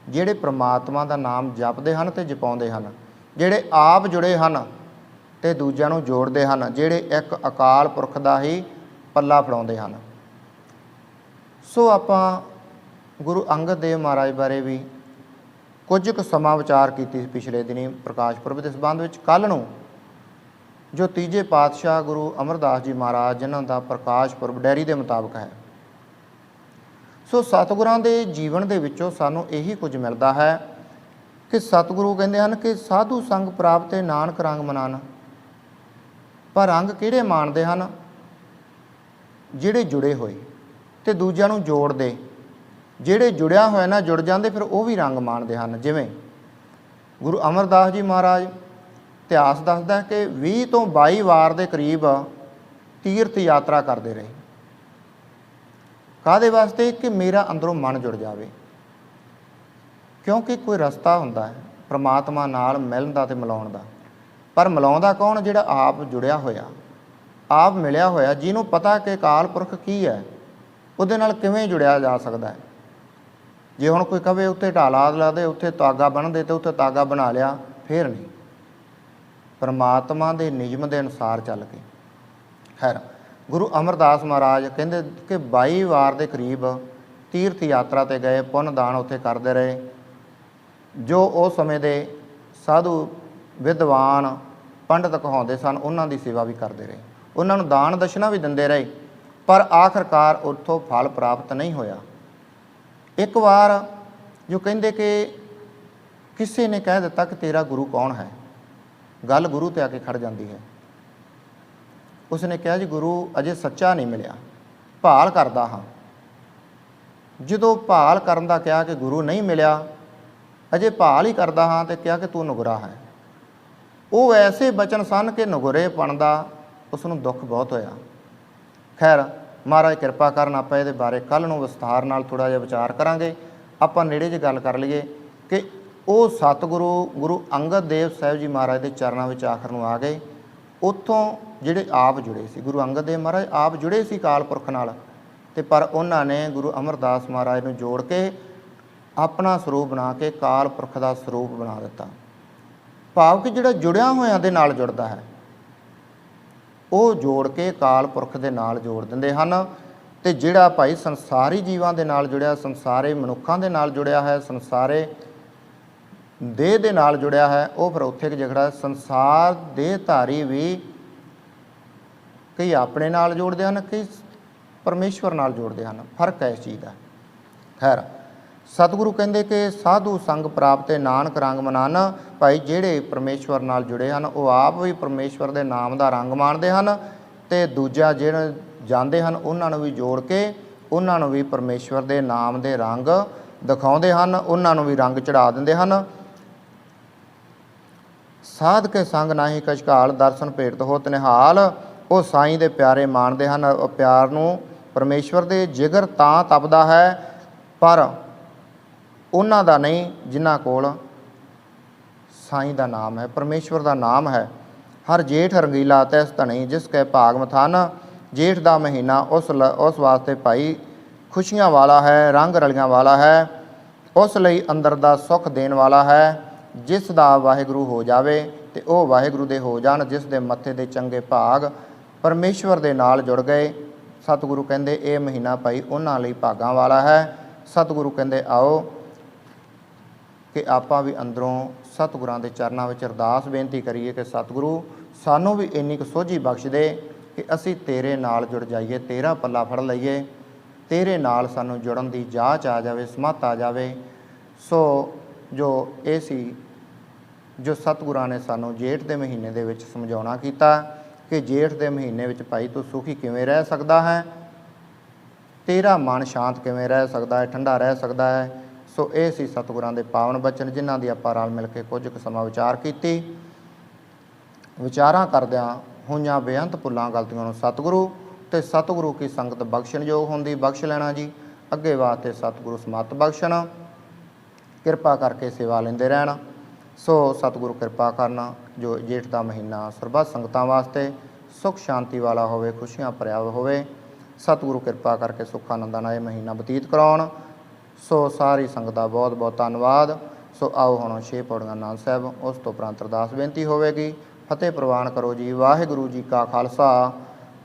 ਜਿਹੜੇ ਪ੍ਰਮਾਤਮਾ ਦਾ ਨਾਮ ਜਪਦੇ ਹਨ ਅਤੇ ਜਪਾਉਂਦੇ ਹਨ, ਜਿਹੜੇ ਆਪ ਜੁੜੇ ਹਨ ਅਤੇ ਦੂਜਿਆਂ ਨੂੰ ਜੋੜਦੇ ਹਨ, ਜਿਹੜੇ ਇੱਕ ਅਕਾਲ ਪੁਰਖ ਦਾ ਹੀ ਪੱਲਾ ਫੜਾਉਂਦੇ ਹਨ। ਸੋ ਆਪਾਂ ਗੁਰੂ ਅੰਗਦ ਦੇਵ ਮਹਾਰਾਜ ਬਾਰੇ ਵੀ ਕੁਝ ਕੁ ਸਮਾਂ ਵਿਚਾਰ ਕੀਤੀ ਸੀ ਪਿਛਲੇ ਦਿਨੀ ਪ੍ਰਕਾਸ਼ ਪੁਰਬ ਦੇ ਸੰਬੰਧ ਵਿੱਚ। ਕੱਲ੍ਹ ਨੂੰ ਜੋ ਤੀਜੇ ਪਾਤਸ਼ਾਹ ਗੁਰੂ ਅਮਰਦਾਸ ਜੀ ਮਹਾਰਾਜ ਜਿਨ੍ਹਾਂ ਦਾ ਪ੍ਰਕਾਸ਼ ਪੁਰਬ ਡੈਰੀ ਦੇ ਮੁਤਾਬਕ ਹੈ। ਸੋ ਸਤਿਗੁਰਾਂ ਦੇ ਜੀਵਨ ਦੇ ਵਿੱਚੋਂ ਸਾਨੂੰ ਇਹੀ ਕੁਝ ਮਿਲਦਾ ਹੈ ਕਿ ਸਤਿਗੁਰੂ ਕਹਿੰਦੇ ਹਨ ਕਿ ਸਾਧੂ ਸੰਗ ਪ੍ਰਾਪਤੇ ਨਾਨਕ ਰੰਗ ਮਨਾਨ। ਪਰ ਰੰਗ ਕਿਹੜੇ ਮਾਣਦੇ ਹਨ? ਜਿਹੜੇ ਜੁੜੇ ਹੋਏ ਅਤੇ ਦੂਜਿਆਂ ਨੂੰ ਜੋੜਦੇ। ਜਿਹੜੇ ਜੁੜਿਆ ਹੋਇਆ ਨਾਲ ਜੁੜ ਜਾਂਦੇ ਫਿਰ ਉਹ ਵੀ ਰੰਗ ਮਾਣਦੇ ਹਨ। ਜਿਵੇਂ ਗੁਰੂ ਅਮਰਦਾਸ ਜੀ ਮਹਾਰਾਜ ਇਤਿਹਾਸ ਦੱਸਦਾ ਕਿ 20 ਤੋਂ 22 ਵਾਰ ਦੇ ਕਰੀਬ ਤੀਰਥ ਯਾਤਰਾ ਕਰਦੇ ਰਹੇ। ਕਾਹਦੇ ਵਾਸਤੇ? ਕਿ ਮੇਰਾ ਅੰਦਰੋਂ ਮਨ ਜੁੜ ਜਾਵੇ। ਕਿਉਂਕਿ ਕੋਈ ਰਸਤਾ ਹੁੰਦਾ ਹੈ ਪ੍ਰਮਾਤਮਾ ਨਾਲ ਮਿਲਣ ਦਾ ਅਤੇ ਮਿਲਾਉਣ ਦਾ। ਪਰ ਮਿਲਾਉਂਦਾ ਕੌਣ? ਜਿਹੜਾ ਆਪ ਜੁੜਿਆ ਹੋਇਆ, ਆਪ ਮਿਲਿਆ ਹੋਇਆ, ਜਿਹਨੂੰ ਪਤਾ ਕਿ ਅਕਾਲ ਪੁਰਖ ਕੀ ਹੈ, ਉਹਦੇ ਨਾਲ ਕਿਵੇਂ ਜੁੜਿਆ ਜਾ ਸਕਦਾ ਹੈ। ਜੇ ਹੁਣ ਕੋਈ ਕਵੇ ਉੱਥੇ ਢਾਲਾ ਲਾ ਦੇ, ਉੱਥੇ ਤਾਗਾ ਬੰਨ੍ਹਦੇ ਅਤੇ ਉੱਥੇ ਤਾਗਾ ਬਣਾ ਲਿਆ, ਫਿਰ ਨਹੀਂ। ਪਰਮਾਤਮਾ ਦੇ ਨਿਯਮ ਦੇ ਅਨੁਸਾਰ ਚੱਲ ਕੇ। ਖੈਰ ਗੁਰੂ ਅਮਰਦਾਸ ਮਹਾਰਾਜ ਕਹਿੰਦੇ ਕਿ 22 ਵਾਰ ਦੇ ਕਰੀਬ ਤੀਰਥ ਯਾਤਰਾ 'ਤੇ ਗਏ, ਪੁੰਨ ਦਾਨ ਉੱਥੇ ਕਰਦੇ ਰਹੇ। ਜੋ ਉਸ ਸਮੇਂ ਦੇ ਸਾਧੂ ਵਿਦਵਾਨ ਪੰਡਤ ਕਹਾਉਂਦੇ ਸਨ ਉਹਨਾਂ ਦੀ ਸੇਵਾ ਵੀ ਕਰਦੇ ਰਹੇ, ਉਹਨਾਂ ਨੂੰ ਦਾਨ ਦਸ਼ਨਾ ਵੀ ਦਿੰਦੇ ਰਹੇ। ਪਰ ਆਖਰਕਾਰ ਉੱਥੋਂ ਫਲ ਪ੍ਰਾਪਤ ਨਹੀਂ ਹੋਇਆ। ਇੱਕ ਵਾਰ ਜੋ ਕਹਿੰਦੇ ਕਿ ਕਿਸੇ ਨੇ ਕਹਿ ਦਿੱਤਾ ਕਿ ਤੇਰਾ ਗੁਰੂ ਕੌਣ ਹੈ, ਗੱਲ ਗੁਰੂ 'ਤੇ ਆ ਕੇ ਖੜ ਜਾਂਦੀ ਹੈ। ਉਸਨੇ ਕਿਹਾ ਜੀ ਗੁਰੂ ਅਜੇ ਸੱਚਾ ਨਹੀਂ ਮਿਲਿਆ, ਭਾਲ ਕਰਦਾ ਹਾਂ। ਜਦੋਂ ਭਾਲ ਕਰਨ ਦਾ ਕਿਹਾ ਕਿ ਗੁਰੂ ਨਹੀਂ ਮਿਲਿਆ, ਅਜੇ ਭਾਲ ਹੀ ਕਰਦਾ ਹਾਂ, ਅਤੇ ਕਿਹਾ ਕਿ ਤੂੰ ਨਗੁਰਾ ਹੈ। ਉਹ ਐਸੇ ਬਚਨ ਸਨ ਕਿ ਨਗੁਰੇਪਣ ਦਾ ਉਸ ਨੂੰ ਦੁੱਖ ਬਹੁਤ ਹੋਇਆ। ਖੈਰ ਮਹਾਰਾਜ ਕਿਰਪਾ ਕਰਨ ਆਪਾਂ ਇਹਦੇ ਬਾਰੇ ਕੱਲ੍ਹ ਨੂੰ ਵਿਸਥਾਰ ਨਾਲ ਥੋੜ੍ਹਾ ਜਿਹਾ ਵਿਚਾਰ ਕਰਾਂਗੇ। ਆਪਾਂ ਨੇੜੇ 'ਚ ਗੱਲ ਕਰ ਲਈਏ ਕਿ ਉਹ ਸਤਿਗੁਰੂ ਗੁਰੂ ਅੰਗਦ ਦੇਵ ਸਾਹਿਬ ਜੀ ਮਹਾਰਾਜ ਦੇ ਚਰਨਾਂ ਵਿੱਚ ਆਖਰ ਨੂੰ ਆ ਗਏ। ਉੱਥੋਂ ਜਿਹੜੇ ਆਪ ਜੁੜੇ ਸੀ, ਗੁਰੂ ਅੰਗਦ ਦੇਵ ਮਹਾਰਾਜ ਆਪ ਜੁੜੇ ਸੀ ਅਕਾਲ ਪੁਰਖ ਨਾਲ, ਅਤੇ ਪਰ ਉਹਨਾਂ ਨੇ ਗੁਰੂ ਅਮਰਦਾਸ ਮਹਾਰਾਜ ਨੂੰ ਜੋੜ ਕੇ ਆਪਣਾ ਸਰੂਪ ਬਣਾ ਕੇ ਅਕਾਲ ਪੁਰਖ ਦਾ ਸਰੂਪ ਬਣਾ ਦਿੱਤਾ। ਭਾਵ ਕਿ ਜਿਹੜਾ ਜੁੜਿਆ ਹੋਇਆਂ ਦੇ ਨਾਲ ਜੁੜਦਾ ਹੈ ਉਹ ਜੋੜ ਕੇ ਅਕਾਲ ਪੁਰਖ ਦੇ ਨਾਲ ਜੋੜ ਦਿੰਦੇ ਹਨ। ਅਤੇ ਜਿਹੜਾ ਭਾਈ ਸੰਸਾਰੀ ਜੀਵਾਂ ਦੇ ਨਾਲ ਜੁੜਿਆ, ਸੰਸਾਰੇ ਮਨੁੱਖਾਂ ਦੇ ਨਾਲ ਜੁੜਿਆ ਹੈ, ਸੰਸਾਰੇ ਦੇਹ ਦੇ ਨਾਲ ਜੁੜਿਆ ਹੈ, ਉਹ ਫਿਰ ਉੱਥੇ ਕਿ ਜਿਹੜਾ ਸੰਸਾਰ ਦੇਹ ਧਾਰੀ ਵੀ ਕਈ ਆਪਣੇ ਨਾਲ ਜੋੜਦੇ ਹਨ, ਕਈ ਪਰਮੇਸ਼ਵਰ ਨਾਲ ਜੋੜਦੇ ਹਨ। ਫਰਕ ਹੈ ਇਸ ਚੀਜ਼ ਦਾ। ਖੈਰ ਸਤਿਗੁਰੂ ਕਹਿੰਦੇ ਕਿ ਸਾਧੂ ਸੰਗ ਪ੍ਰਾਪਤੇ ਨਾਨਕ ਰੰਗ ਮਨਾਨ। ਭਾਈ ਜਿਹੜੇ ਪਰਮੇਸ਼ਵਰ ਨਾਲ ਜੁੜੇ ਹਨ ਉਹ ਆਪ ਵੀ ਪਰਮੇਸ਼ਵਰ ਦੇ ਨਾਮ ਦਾ ਰੰਗ ਮਾਣਦੇ ਹਨ, ਅਤੇ ਦੂਜਾ ਜਿਹੜੇ ਜਾਂਦੇ ਹਨ ਉਹਨਾਂ ਨੂੰ ਵੀ ਜੋੜ ਕੇ ਉਹਨਾਂ ਨੂੰ ਵੀ ਪਰਮੇਸ਼ਵਰ ਦੇ ਨਾਮ ਦੇ ਰੰਗ ਦਿਖਾਉਂਦੇ ਹਨ, ਉਹਨਾਂ ਨੂੰ ਵੀ ਰੰਗ ਚੜ੍ਹਾ ਦਿੰਦੇ ਹਨ। ਸਾਧ ਕੇ ਸੰਗ ਨਾਹੀ ਕਛਕਾਲ, ਦਰਸ਼ਨ ਭੇਟਤ ਹੋਤ ਨਿਹਾਲ। ਉਹ ਸਾਈਂ ਦੇ ਪਿਆਰੇ ਮਾਣਦੇ ਹਨ। ਉਹ ਪਿਆਰ ਨੂੰ ਪਰਮੇਸ਼ਵਰ ਦੇ ਜਿਗਰ ਤਾਂ ਤਪਦਾ ਹੈ, ਪਰ ਉਹਨਾਂ ਦਾ ਨਹੀਂ ਜਿਨ੍ਹਾਂ ਕੋਲ ਸਾਈਂ ਦਾ ਨਾਮ ਹੈ, ਪਰਮੇਸ਼ਵਰ ਦਾ ਨਾਮ ਹੈ। ਹਰ ਜੇਠ ਰੰਗੀਲਾ ਤੈਸ ਧਣੀ, ਜਿਸ ਕੈ ਭਾਗ ਮਥਨ। ਜੇਠ ਦਾ ਮਹੀਨਾ ਉਸ ਵਾਸਤੇ ਭਾਈ ਖੁਸ਼ੀਆਂ ਵਾਲਾ ਹੈ, ਰੰਗ ਰਲੀਆਂ ਵਾਲਾ ਹੈ, ਉਸ ਲਈ ਅੰਦਰ ਦਾ ਸੁੱਖ ਦੇਣ ਵਾਲਾ ਹੈ। ਜਿਸ ਦਾ ਵਾਹਿਗੁਰੂ ਹੋ ਜਾਵੇ ਤੇ ਉਹ ਵਾਹਿਗੁਰੂ ਦੇ ਹੋ ਜਾਣ, ਜਿਸ ਦੇ ਮੱਥੇ ਦੇ ਚੰਗੇ ਭਾਗ ਪਰਮੇਸ਼ਵਰ ਦੇ ਨਾਲ ਜੁੜ ਗਏ। ਸਤਿਗੁਰੂ ਕਹਿੰਦੇ ਇਹ ਮਹੀਨਾ ਭਾਈ ਉਹਨਾਂ ਲਈ ਭਾਗਾਂ ਵਾਲਾ ਹੈ। ਸਤਿਗੁਰੂ ਕਹਿੰਦੇ ਆਓ ਕਿ ਆਪਾਂ ਵੀ ਅੰਦਰੋਂ ਸਤਿਗੁਰਾਂ ਦੇ ਚਰਨਾਂ ਵਿੱਚ ਅਰਦਾਸ ਬੇਨਤੀ ਕਰੀਏ ਕਿ ਸਤਿਗੁਰੂ ਸਾਨੂੰ ਵੀ ਇੰਨੀ ਕੁ ਸੋਝੀ ਬਖਸ਼ ਦੇ ਕਿ ਅਸੀਂ ਤੇਰੇ ਨਾਲ ਜੁੜ ਜਾਈਏ, ਤੇਰਾ ਪੱਲਾ ਫੜ ਲਈਏ, ਤੇਰੇ ਨਾਲ ਸਾਨੂੰ ਜੁੜਨ ਦੀ ਜਾਚ ਆ ਜਾਵੇ, ਸਮੱਤ ਆ ਜਾਵੇ। ਸੋ ਜੋ ਇਹ ਸੀ ਜੋ ਸਤਿਗੁਰਾਂ ਨੇ ਸਾਨੂੰ ਜੇਠ ਦੇ ਮਹੀਨੇ ਦੇ ਵਿੱਚ ਸਮਝਾਉਣਾ ਕੀਤਾ ਕਿ ਜੇਠ ਦੇ ਮਹੀਨੇ ਵਿੱਚ ਭਾਈ ਤੂੰ ਸੁਖੀ ਕਿਵੇਂ ਰਹਿ ਸਕਦਾ ਹੈ, ਤੇਰਾ ਮਨ ਸ਼ਾਂਤ ਕਿਵੇਂ ਰਹਿ ਸਕਦਾ ਹੈ, ਠੰਡਾ ਰਹਿ ਸਕਦਾ ਹੈ। ਸੋ ਇਹ ਸੀ ਸਤਿਗੁਰਾਂ ਦੇ ਪਾਵਨ ਬਚਨ, ਜਿਨ੍ਹਾਂ ਦੀ ਆਪਾਂ ਰਲ ਮਿਲ ਕੇ ਕੁਝ ਕੁ ਸਮਾਂ ਵਿਚਾਰ ਕੀਤੀ। ਵਿਚਾਰਾਂ ਕਰਦਿਆਂ ਹੋਈਆਂ ਬੇਅੰਤ ਭੁੱਲਾਂ ਗਲਤੀਆਂ ਨੂੰ ਸਤਿਗੁਰੂ ਤੇ ਸਤਿਗੁਰੂ ਕੀ ਸੰਗਤ ਬਖਸ਼ਣਯੋਗ ਹੁੰਦੀ ਬਖਸ਼ ਲੈਣਾ ਜੀ। ਅੱਗੇ ਵਾਸਤੇ ਸਤਿਗੁਰੂ ਸਮੱਤ ਬਖਸ਼ਣ, ਕਿਰਪਾ ਕਰਕੇ ਸੇਵਾ ਲੈਂਦੇ ਰਹਿਣ। ਸੋ ਸਤਿਗੁਰੂ ਕਿਰਪਾ ਕਰਨਾ ਜੋ ਜੇਠ ਦਾ ਮਹੀਨਾ ਸਰਬੱਤ ਸੰਗਤਾਂ ਵਾਸਤੇ ਸੁੱਖ ਸ਼ਾਂਤੀ ਵਾਲਾ ਹੋਵੇ, ਖੁਸ਼ੀਆਂ ਭਰਿਆ ਹੋਵੇ। ਸਤਿਗੁਰੂ ਕਿਰਪਾ ਕਰਕੇ ਸੁੱਖ ਆਨੰਦਾਂ ਨਾਲ ਇਹ ਮਹੀਨਾ ਬਤੀਤ ਕਰਾਉਣ। ਸੋ ਸਾਰੀ ਸੰਗਤ ਦਾ ਬਹੁਤ ਬਹੁਤ ਧੰਨਵਾਦ। ਸੋ ਆਓ ਹੁਣ 6 ਪੌੜੀਆਂ ਆਨੰਦ ਸਾਹਿਬ, ਉਸ ਤੋਂ ਉਪਰੰਤ ਅਰਦਾਸ ਬੇਨਤੀ ਹੋਵੇਗੀ। ਫਤਿਹ ਪ੍ਰਵਾਨ ਕਰੋ ਜੀ। ਵਾਹਿਗੁਰੂ ਜੀ ਕਾ ਖਾਲਸਾ,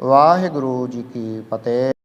ਵਾਹਿਗੁਰੂ ਜੀ ਕੀ ਫਤਿਹ।